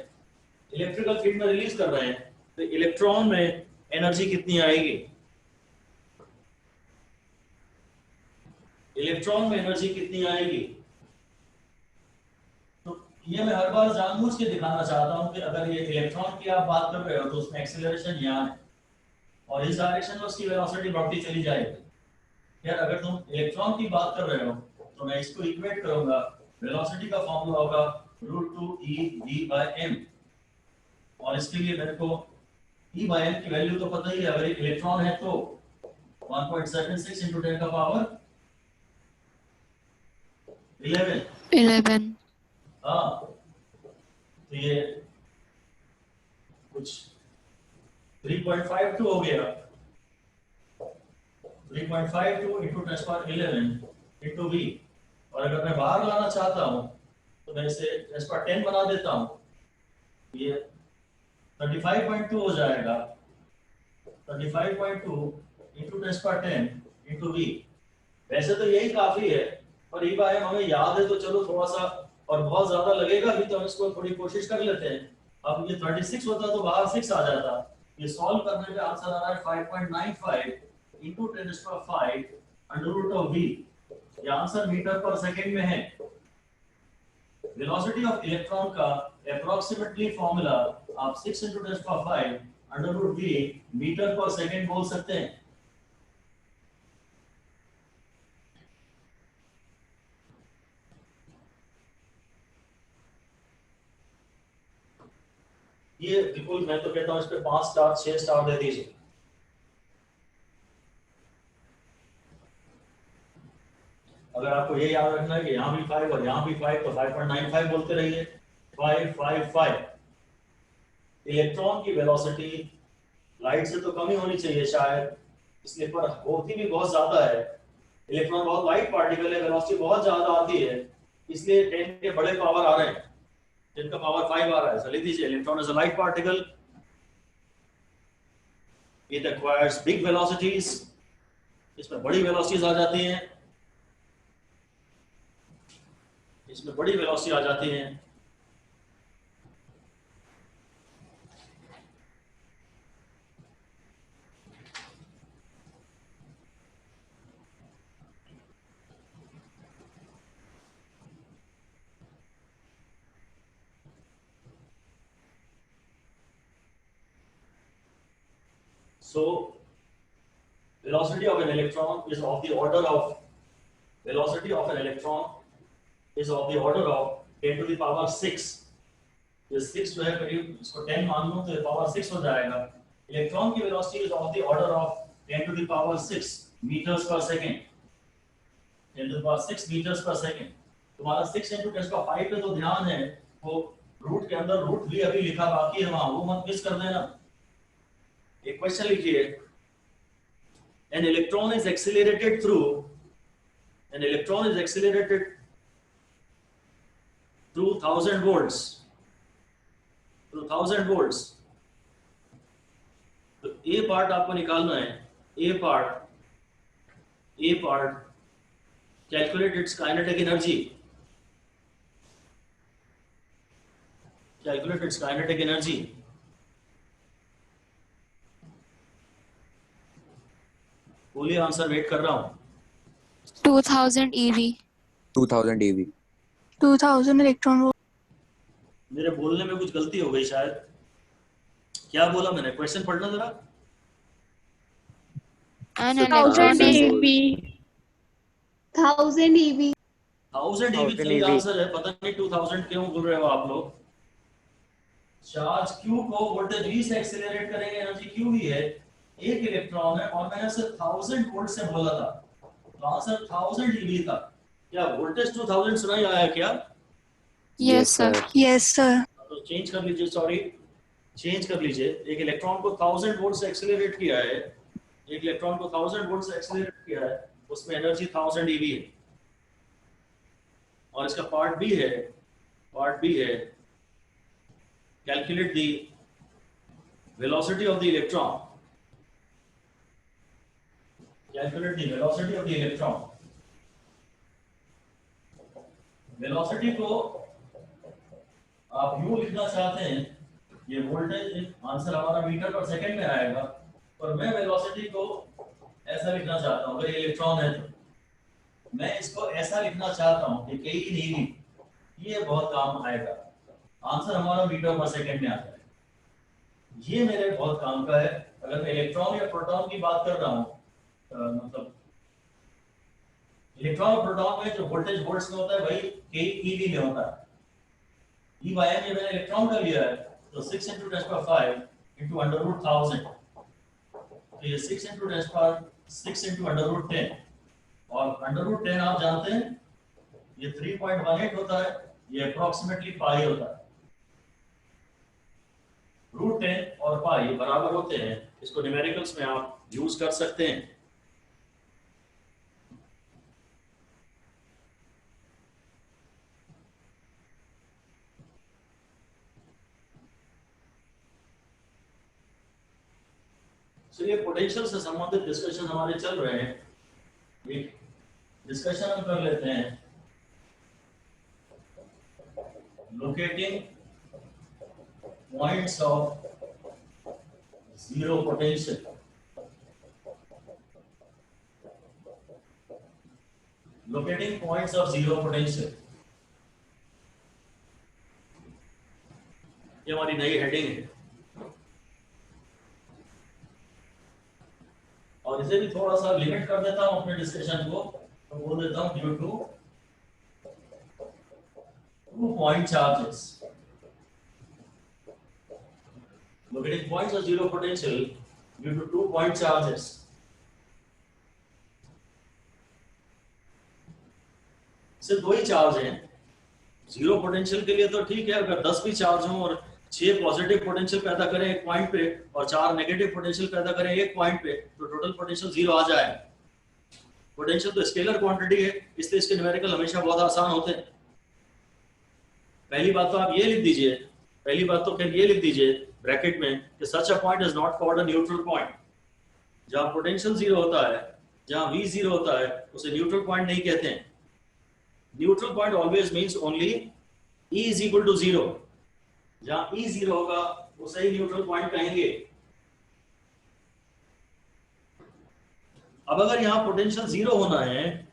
इलेक्ट्रिकल फील्ड में रिलीज कर रहे हैं, तो इलेक्ट्रॉन में एनर्जी कितनी आएगी, इलेक्ट्रॉन में एनर्जी कितनी आएगी। तो ये मैं हर बार जानबूझ के दिखाना चाहता हूं कि अगर ये इलेक्ट्रॉन की आप बात कर रहे हो तो उसमें एक्सेलरेशन यहाँ है और इस डायरेक्शन में उसकी वेलोसिटी बढ़ती चली जाएगी। यार अगर तुम इलेक्ट्रॉन की बात कर रहे हो तो मैं इसको इक्वेट करूंगा, वेलोसिटी का फॉर्मूला होगा √2ev/m, और इसके लिए मेरे को e/m की वैल्यू तो पता ही है, अगर एक इलेक्ट्रॉन है तो 1.76 × 10⁻11। हाँ, तो ये कुछ 3.52 हो गया, 3.52 × 10⁻11 v, और अगर मैं बाहर लाना चाहता हूं तो मैं इसे 10⁻10 बना देता हूं, ये 35.2 हो जाएगा, 35.2 × 10⁻10 v। वैसे तो यही काफी है, पर e/m हमें याद है तो चलो थोड़ा सा, और बहुत ज्यादा लगेगा भी तो हम इसको थोड़ी कोशिश कर लेते हैं। अब ये 36 होता तो बाहर 6 आ जाता, ये सॉल्व करने पे आंसर आ रहा है 5.95 × 10⁻5 √v। ये आंसर मीटर पर सेकंड में है। वेलोसिटी ऑफ इलेक्ट्रॉन का अप्रोक्सीमेटली फॉर्मूला आप 6 × 10⁻5 √v मीटर पर सेकंड बोल सकते हैं। ये बिल्कुल, मैं तो कहता हूं इस पे 5 स्टार 6 स्टार दे दीजिए। अगर आपको ये याद रखना है कि यहाँ भी 5 और यहाँ भी 5 तो 5.95 बोलते रहिए। 555 इलेक्ट्रॉन की वेलोसिटी लाइट से तो कम ही होनी चाहिए शायद, इसलिए पर होती भी बहुत ज्यादा है। इलेक्ट्रॉन बहुत लाइट पार्टिकल है, वेलोसिटी बहुत ज्यादा आती है, इसलिए 10 के बड़े पावर आ रहे हैं, 10 का पावर 5 आ रहा है। लिख दीजिए electron is a light particle, it acquires big velocities, इसमें बड़ी वेलोसिटीज आ जाती हैं, इसमें बड़ी वेलोसिटी आ जाती है। So velocity of an electron is of the order of 10 to the power 6। ये 6 जो है करीब, इसको 10 मान लो तो ये पावर 6 हो जाएगा। इलेक्ट्रॉन की velocity is of the order of 10 to the power 6 metres per second, 10 to the power 6 metres per second. तुम्हारा 6 × 10⁵ पे तो ध्यान है, वो रूट के अंदर रूट भी अभी लिखा बाकी है वहां, वो मत मिस कर देना। एक क्वेश्चन लिखिए, an electron is accelerated through 1000 volts, तो 1000 volts। तो ए पार्ट आपको निकालना है, A part calculate its kinetic energy, बोलिए आंसर, वेट कर रहा हूं। 2000 eV। 2000 eV। 2000 electron volt. मेरे बोलने में कुछ गलती हो गई शायद, क्या बोला मैंने, क्वेश्चन पढ़ना जरा। An 1000 electron is eV। 1000 eV। 1000 eV सही आंसर है, पता नहीं 2000 क्यों बोल रहे हो आप लोग। चार्ज Q को वोल्टेज V से एक्सेलरेट करेंगे, एनर्जी Q ही है, एक इलेक्ट्रॉन है, और मैंने सिर्फ 1000 वोल्ट से बोला था, तो आंसर 1000 eV था। क्या वोल्टेज 2000 सुनाई आया क्या? yes sir। Yes sir. तो चेंज कर लीजिए, सॉरी चेंज कर लीजिए, एक इलेक्ट्रॉन को 1000 वोल्ट से एक्सेलरेट किया है, एक इलेक्ट्रॉन को 1000 वोल्ट से एक्सेलरेट किया है, उसमें एनर्जी 1000 eV है। और इसका पार्ट बी है, calculate the velocity of the electron, calculate the velocity of the electron. Velocity को आप यूं लिखना चाहते हैं, ये वोल्टेज आंसर हमारा मीटर पर सेकंड में आएगा, पर मैं वेलोसिटी को ऐसा लिखना चाहता हूँ, अगर ये इलेक्ट्रॉन है तो मैं इसको ऐसा लिखना चाहता हूँ कि कई नहीं, ये बहुत काम आएगा, आंसर हमारा मीटर पर सेकंड में आता है। ये मेरे बहुत काम का है। अगर मैं इलेक्ट्रॉन या प्रोटॉन की बात कर रहा हूँ, मतलब इलेक्ट्रॉन और प्रोटॉन में जो वोल्टेज वोल्ट्स में होता है वही कई ईवी में होता है। ई वाई एम, ये मैंने इलेक्ट्रॉन का लिया है तो 6 × 10⁵ into √1000, तो ये 6 × 10⁶ into √10, और √10 आप जानते हैं ये 3.18 होता है, ये अप्रोक्सीमेटली पाई होता है। √10 और पाई बराबर होते हैं, इसको न्यूमेरिकल्स में आप यूज कर सकते हैं। तो ये पोटेंशियल से संबंधित डिस्कशन हमारे चल रहे हैं। एक डिस्कशन हम कर लेते हैं, locating points of zero potential. Locating points of zero potential, ये हमारी नई हेडिंग है, और इसे भी थोड़ा सा लिमिट कर देता हूं अपने डिस्कशन को, तो बोल देता हूं due to 2 point charges, locating points of zero potential due to 2 point charges। सिर्फ 2 ही चार्ज हैं जीरो पोटेंशियल के लिए, तो ठीक है, अगर 10 भी चार्ज हों और 6 पॉजिटिव पोटेंशियल पैदा करें एक पॉइंट पे और 4 नेगेटिव पोटेंशियल पैदा करें एक पॉइंट पे, तो टोटल पोटेंशियल 0 आ जाएगा। पोटेंशियल तो स्केलर क्वांटिटी है, इसलिए इसके न्यूमेरिकल हमेशा बहुत आसान होते हैं। पहली बात तो आप ये लिख दीजिए, पहली बात तो फिर ये लिख दीजिए ब्रैकेट में कि such a point is not called a neutral point. जहां पोटेंशियल 0 होता है, जहां V 0 होता है, उसे न्यूट्रल पॉइंट नहीं कहते हैं। Neutral point always means only E is equal to 0। जहां E 0 होगा उसे ही न्यूट्रल पॉइंट कहेंगे। अब अगर यहाँ पोटेंशियल 0 होना है,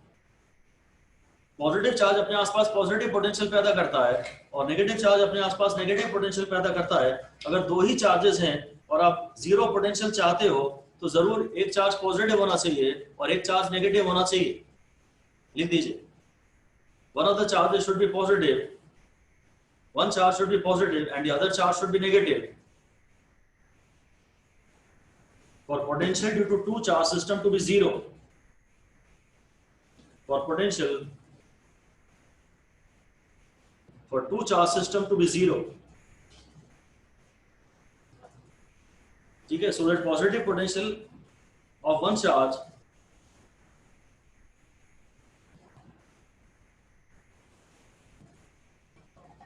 पॉजिटिव चार्ज अपने आसपास पॉजिटिव पोटेंशियल पैदा करता है और नेगेटिव चार्ज अपने आसपास नेगेटिव पोटेंशियल पैदा करता है। अगर 2 ही चार्जेस हैं और आप 0 पोटेंशियल चाहते हो, तो जरूर एक चार्ज पॉजिटिव होना चाहिए और एक चार्ज नेगेटिव होना चाहिए। लिख दीजिए, one of the charges should be positive, one charge should be positive and the other charge should be negative. For potential due to 2 charge system to be 0, for potential for 2 charge system to be 0, ठीक है, so that positive potential of one charge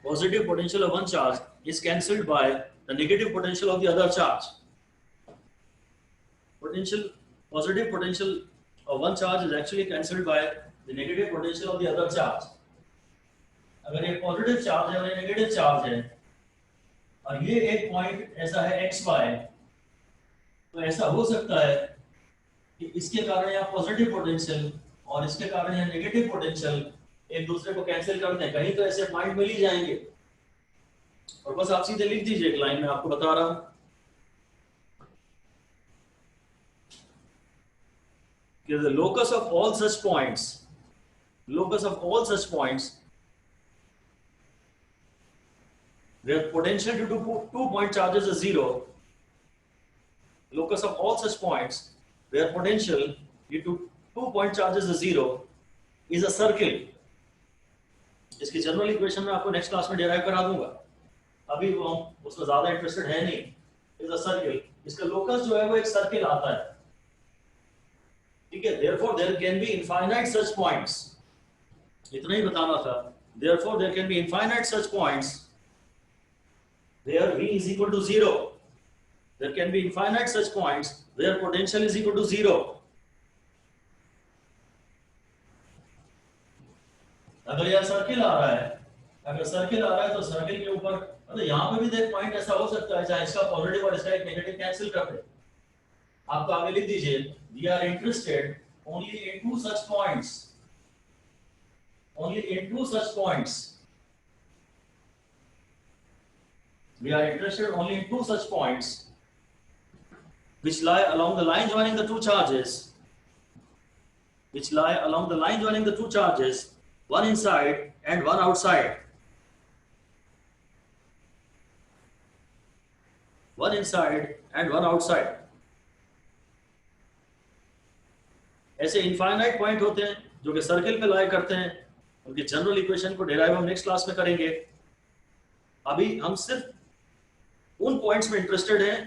positive potential of one charge is cancelled by the negative potential of the other charge. Positive potential of one charge is actually cancelled by the negative potential of the other charge. अगर ये पॉजिटिव चार्ज है और ये नेगेटिव चार्ज है और ये एक पॉइंट ऐसा है x y, तो ऐसा हो सकता है कि इसके कारण यहाँ पॉजिटिव पोटेंशियल और इसके कारण यहाँ नेगेटिव पोटेंशियल एक दूसरे को कैंसिल करते हैं। कहीं तो ऐसे पॉइंट मिल ही जाएंगे, और बस आप सीधे लिख दीजिए, एक लाइन में आपको बता रहा हूं कि the locus of all such points where potential due to 2 point charges is 0, locus of all such points where potential due to 2 point charges is 0 is a circle। इसकी जनरल इक्वेशन में आपको नेक्स्ट क्लास में डिराइव करा दूंगा। अभी वो हम उसमें ज्यादा इंटरेस्टेड है नहीं। इज अ सर्किल, इसका लोकस जो है वो एक सर्किल आता है, ठीक है। therefore there can be infinite such points, इतना ही बताना था। therefore there can be infinite such points where v is equal to 0, there can be infinite such points where potential is equal to 0। अगर यह सर्किल आ रहा है, अगर सर्किल आ रहा है तो सर्किल के ऊपर, मतलब यहाँ पे भी देख पॉइंट ऐसा हो सकता है चाहे इसका पॉजिटिव और इसका एक नेगेटिव कैंसिल कर दे। आपको आगे लिख दीजिए, we are interested only in two such points, only in two such points, we are interested only in two such points which lie along the line joining the two charges, which lie along the line joining the two charges, one inside and one outside, one inside and one outside। ऐसे इनफाइनाइट पॉइंट होते हैं जो कि सर्किल पे लाई करते हैं, उनकी जनरल इक्वेशन को डेराइव हम नेक्स्ट क्लास में करेंगे। अभी हम सिर्फ उन पॉइंट्स में इंटरेस्टेड हैं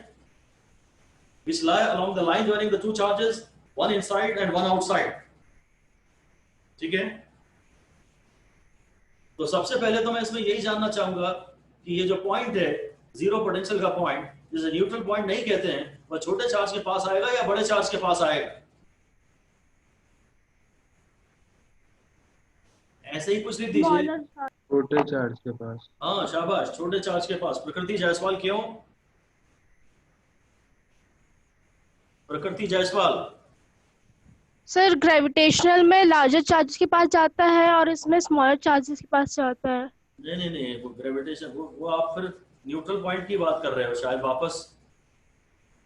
which lie along the line joining the two charges, one inside and one outside, ठीक है। तो सबसे पहले तो मैं इसमें यही जानना चाहूंगा कि ये जो पॉइंट है जीरो पोटेंशियल का पॉइंट, जिसे न्यूट्रल पॉइंट नहीं कहते हैं, वह छोटे चार्ज के पास आएगा या बड़े चार्ज के पास आएगा? ऐसे ही कुछ लिख दीजिए, छोटे चार्ज के पास। हाँ शाबाश, छोटे चार्ज के पास। प्रकृति जायसवाल, क्यों? प्रकृति जायसवाल, सर ग्रेविटेशनल में लार्जर चार्जेस के पास जाता है और इसमें स्मॉलर चार्जेस के पास जाता है। नहीं, वो ग्रेविटेशन, वो आप फिर न्यूट्रल पॉइंट की बात कर रहे हो शायद। वापस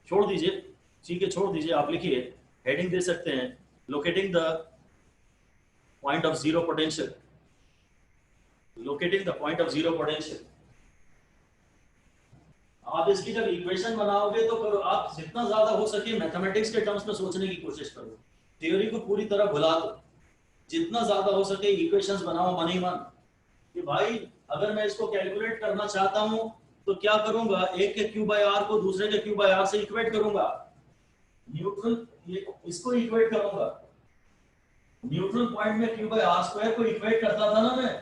छोड़ दीजिए, ठीक है छोड़ दीजिए। आप लिखिए, हेडिंग दे सकते हैं, locating the point of zero potential, locating the point of zero potential. आप इसकी जब इक्वेशन बनाओगे तो करो, आप जितना ज्यादा हो सके मैथमेटिक्स के टर्म्स में सोचने की कोशिश करो, थ्योरी को पूरी तरह भुला दो। जितना ज्यादा हो सके इक्वेशंस बनाओ मन ही मन, कि भाई अगर मैं इसको कैलकुलेट करना चाहता हूं तो क्या करूंगा, एक के क्यू बाय आर को दूसरे के क्यू बाय आर से इक्वेट करूंगा, न्यूट्रल इसको इक्वेट करूंगा। न्यूट्रल पॉइंट में क्यू बाय आर स्क्वायर को इक्वेट करता था ना मैं,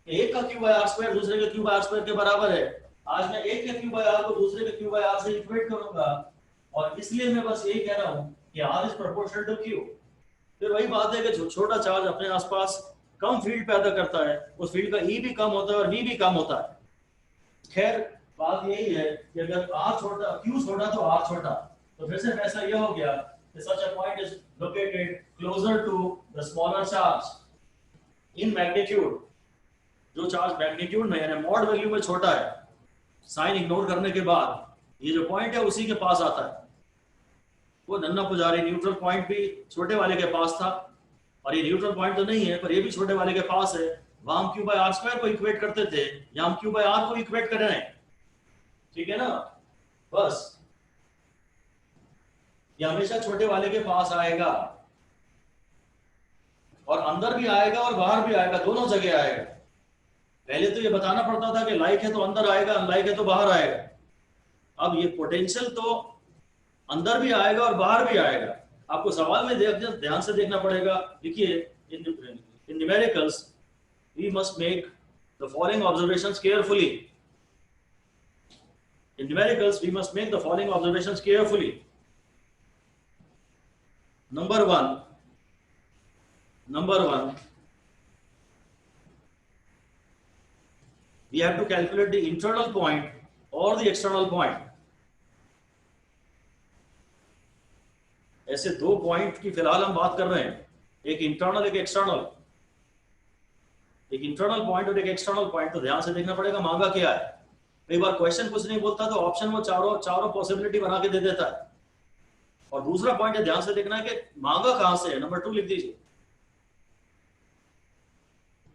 एक का क्यू बाय आर स्क्वायर दूसरे के क्यू बाय आर स्क्वायर के बराबर है। आज मैं एक के क्यू बाय आर को दूसरे के क्यू बाय आर से इक्वेट करूंगा, और इसलिए मैं बस यही कह रहा हूं कि R is proportional to Q. फिर वही बात है कि जो छोटा चार्ज अपने आसपास कम फील्ड पैदा करता है, उस फील्ड का ई भी कम होता है और वी भी कम होता है। खैर बात यही है कि अगर आर छोटा, क्यू छोटा तो आर छोटा, तो फिर से ऐसा यह हो गया कि such a point is located closer to the smaller charge in magnitude. जो चार्ज मैग्नीट्यूड में यानी मॉड वैल्यू में छोटा है, साइन इग्नोर करने के बाद ये जो पॉइंट है उसी के पास आता है। वो नन्ना पुजारी न्यूट्रल पॉइंट भी छोटे वाले के पास था, और ये न्यूट्रल पॉइंट तो नहीं है पर ये भी छोटे वाले के पास है। वहां हम क्यू बाय आर स्क्वायर को इक्वेट करते थे, यहाँ हम क्यू बाय आर को इक्वेट कर रहे हैं, ठीक है ना। बस ये हमेशा छोटे वाले के पास आएगा, और अंदर भी आएगा और बाहर भी आएगा, दोनों जगह आएगा। पहले तो ये बताना पड़ता था कि लाइक है तो अंदर आएगा, अनलाइक है तो बाहर आएगा। अब ये पोटेंशियल तो अंदर भी आएगा और बाहर भी आएगा। आपको सवाल में ध्यान से देखना पड़ेगा। देखिए, in numericals we must make the following observations carefully. In numericals we must make the following observations carefully. Number one, we have to calculate the internal point or the external point। ऐसे दो पॉइंट की फिलहाल हम बात कर रहे हैं, एक इंटरनल एक एक्सटर्नल। एक इंटरनल पॉइंट और एक एक्सटर्नल पॉइंट, तो ध्यान से देखना पड़ेगा मांगा क्या है। कई बार क्वेश्चन कुछ नहीं बोलता तो ऑप्शन वो चारों पॉसिबिलिटी बना के दे देता है। और दूसरा पॉइंट है, ध्यान से देखना है कि मांगा कहां से है। नंबर 2 लिख दीजिए,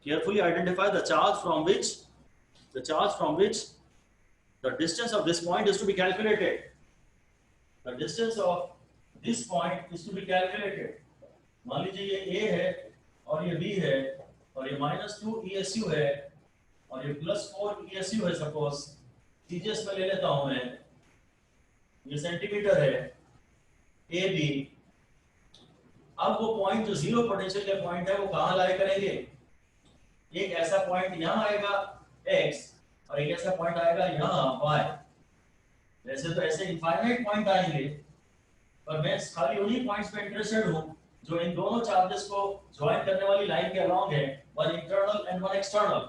carefully identify the charge from which the distance of this point is to be calculated। The distance of this point is to be calculated। मान लीजिए ये A है और ये B है और ये -2 ESU है और ये +4 ESU है सपोज, सीजीएस में ले लेता हूं मैं, ये सेंटीमीटर है ए बी। अब वो पॉइंट जो जीरो पोटेंशियल के पॉइंट है वो कहाँ लाई करेंगे? एक ऐसा पॉइंट यहाँ आएगा x और एक ऐसा पॉइंट आएगा यहाँ y। वैसे तो ऐसे इनफाइनाइट पॉइंट आएंगे, पर मैं खाली उन्हीं पॉइंट्स पे इंटरेस्टेड हूँ जो इन दोनों चार्जेस को ज्वाइन करने वाली लाइन के अलोंग है, one internal and one external.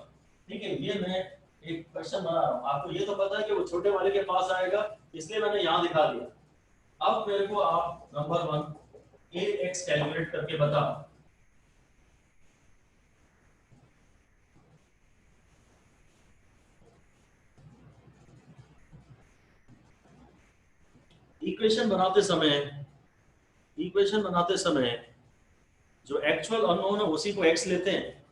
ठीक है, ये मैं एक क्वेश्चन बना रहा हूँ। आपको ये तो पता है कि वो छोटे वाले के पास आएगा, इसलिए मैंने यहाँ दिखा दिया। अब मेरे को आप नंबर 1 ax कैलकुलेट करके बताओ। इक्वेशन बनाते समय जो एक्चुअल अननोन है उसी को x लेते हैं।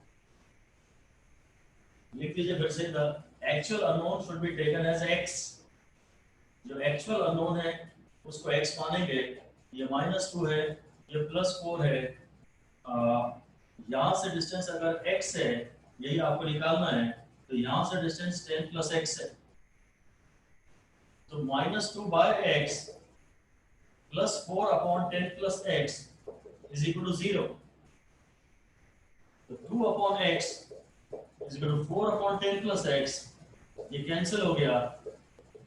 लिख लीजिए फिर से, the actual unknown should be taken as x। जो एक्चुअल अननोन है उसको x मानेंगे। ये -2 है, ये +4 है। यहाँ से डिस्टेंस अगर x है, यही आपको निकालना है, तो यहाँ से डिस्टेंस 10 + x है। तो -2/x +4 upon 10 + x is equal to 0. तो 2 upon x is equal to 4 upon 10 + x, ये कैंसिल हो गया।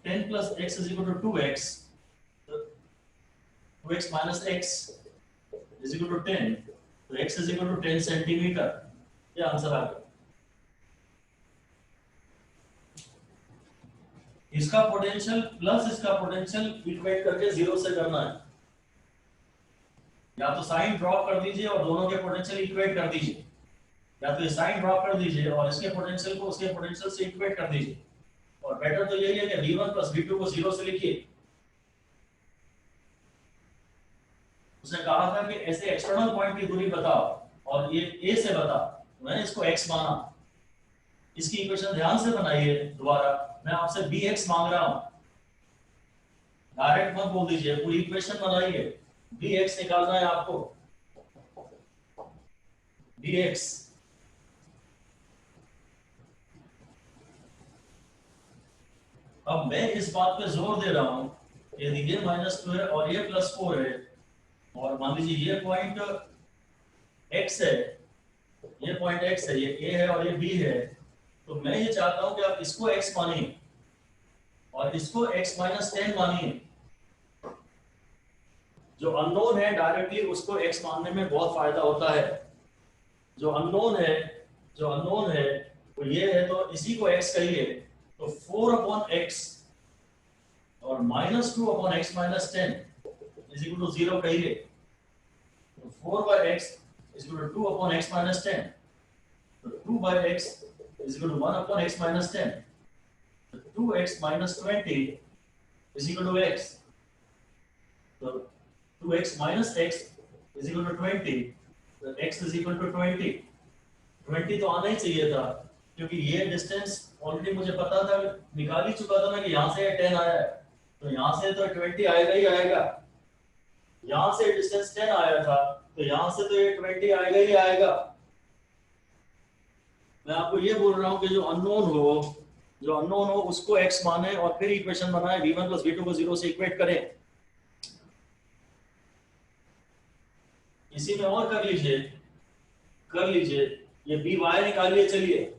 10 + x is equal to 2x, तो 2x - x is equal to 10, तो x is equal to 10 centimetre. ये आंसर आ गया। इसका पोटेंशियल प्लस इसका पोटेंशियल इक्वेट करके 0 से करना है। या तो साइन ड्रॉप कर दीजिए और दोनों के पोटेंशियल इक्वेट कर दीजिए, या तो साइन ड्रॉप कर दीजिए और इसके पोटेंशियल को उसके पोटेंशियल से इक्वेट कर दीजिए। और बेटर तो यही है कि v1 + v2 को 0 से लिखिए। उसने कहा था कि ऐसे एक्सटर्नल पॉइंट की दूरी बताओ और ये a से बताओ। मैंने इसको x माना। इसकी इक्वेशन ध्यान से बनाइए। दोबारा मैं आपसे bx मांग रहा हूं, डायरेक्ट मत बोल दीजिए, पूरी इक्वेशन बनाइए। bx निकालना है आपको, bx। अब मैं इस बात पे जोर दे रहा हूं, यदि ये -2 है और ये +4 है, और मान लीजिए ये पॉइंट x है, ये पॉइंट x है, ये a है और ये b है, तो मैं ये चाहता हूं कि आप इसको x मानिए और इसको x - 10 मानिए। जो अननोन है डायरेक्टली उसको x मानने में बहुत फायदा होता है। जो अननोन है वो ये है, तो इसी को x कहिए। तो 4 upon x और -2 upon x - 10 is equal to 0 कहिए। तो 4/x is equal to 2 upon x - 10। तो 2/x is equal to 1 upon x - 10। तो 2x - 20 is equal to x। तो 2x - x is equal to 20। तो x is equal to 20। 20 तो आना ही चाहिए था, क्योंकि ये डिस्टेंस ऑलरेडी मुझे पता था, निकाल ही चुका था मैं कि यहाँ से 10 आया है, तो यहाँ से तो 20 आएगा ही आएगा। यहाँ से डिस्टेंस 10 आया था, तो यहाँ से तो ये 20 आएगा ही आएगा। मैं आपको ये बोल रहा हूँ कि जो अननोन हो उसको x माने और फिर इक्वेशन बनाए, v1 + v2 को 0 से इक्वेट करें। इसी में और कर लीजिए। ये by निकालिए। चलिए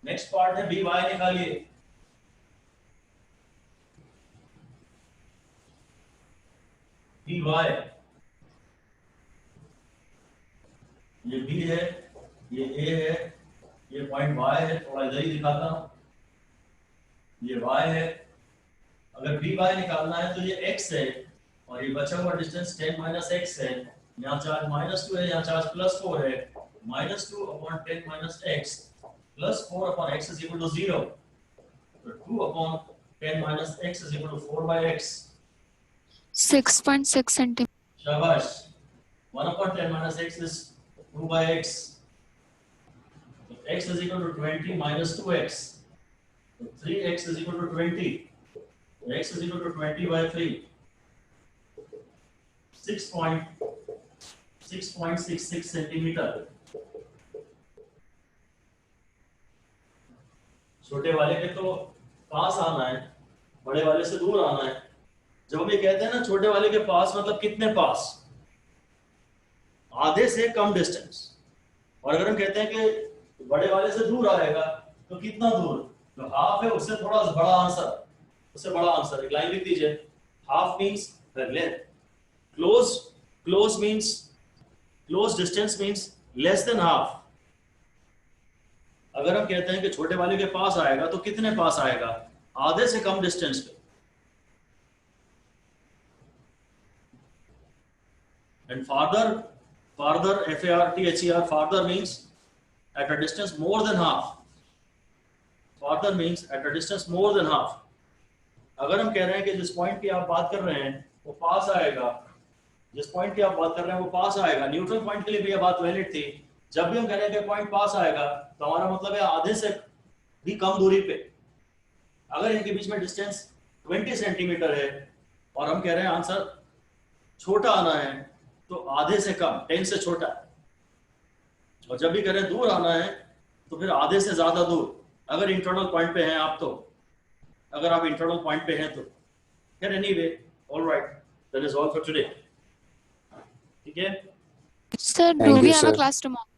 नेक्स्ट पार्ट है, by निकालिए। by, ये b है, ये a है, ये पॉइंट y है, थोड़ा इधर ही दिखाता हूं, ये y है। अगर by निकालना है तो ये x है और ये बचा हुआ डिस्टेंस 10 - x है। यहाँ चार्ज -2 है, यहाँ चार्ज +4 है। -2 upon 10 - x +4 upon x is equal to 0। तो 2 upon 10 - x is equal to 4/x। 6.6 centimetre. शाबाश। 1 upon 10 - x is 2/x। तो x is equal to 20 - 2x। तो 3x is equal to 20। तो x is equal to 20/3। 6.66 centimetre. छोटे वाले के तो पास आना है, बड़े वाले से दूर आना है। जब हम ये कहते हैं ना छोटे वाले के पास, मतलब कितने पास, आधे से कम डिस्टेंस। और अगर हम कहते हैं कि बड़े वाले से दूर आएगा तो कितना दूर, तो हाफ है, उससे थोड़ा बड़ा आंसर, उससे बड़ा आंसर। एक लाइन लिख दीजिए, half means length, close means, close distance means less than half. अगर हम कहते हैं कि छोटे वाले के पास आएगा तो कितने पास आएगा, आधे से कम डिस्टेंस पे। And farther, FARTHER, farther means at a distance more than half. Farther means at a distance more than half. अगर हम कह रहे हैं कि जिस पॉइंट की आप बात कर रहे हैं वो पास आएगा, जिस पॉइंट की आप बात कर रहे हैं वो पास आएगा, न्यूट्रल पॉइंट के लिए भी यह बात वैलिड थी। जब भी हम कह रहे हैं कि पॉइंट पास आएगा तो हमारा मतलब है आधे से भी कम दूरी पे। अगर इनके बीच में डिस्टेंस 20 सेंटीमीटर है और हम कह रहे हैं आंसर छोटा आना है, तो आधे से कम, 10 से छोटा। और जब भी कह रहे हैं दूर आना है तो फिर आधे से ज्यादा दूर, अगर इंटरनल पॉइंट पे हैं आप, तो अगर आप इंटरनल पॉइंट पे हैं तो। फिर anyway, alright, that is all for today. ठीक है Sir, Thank do we you, have a sir. class tomorrow?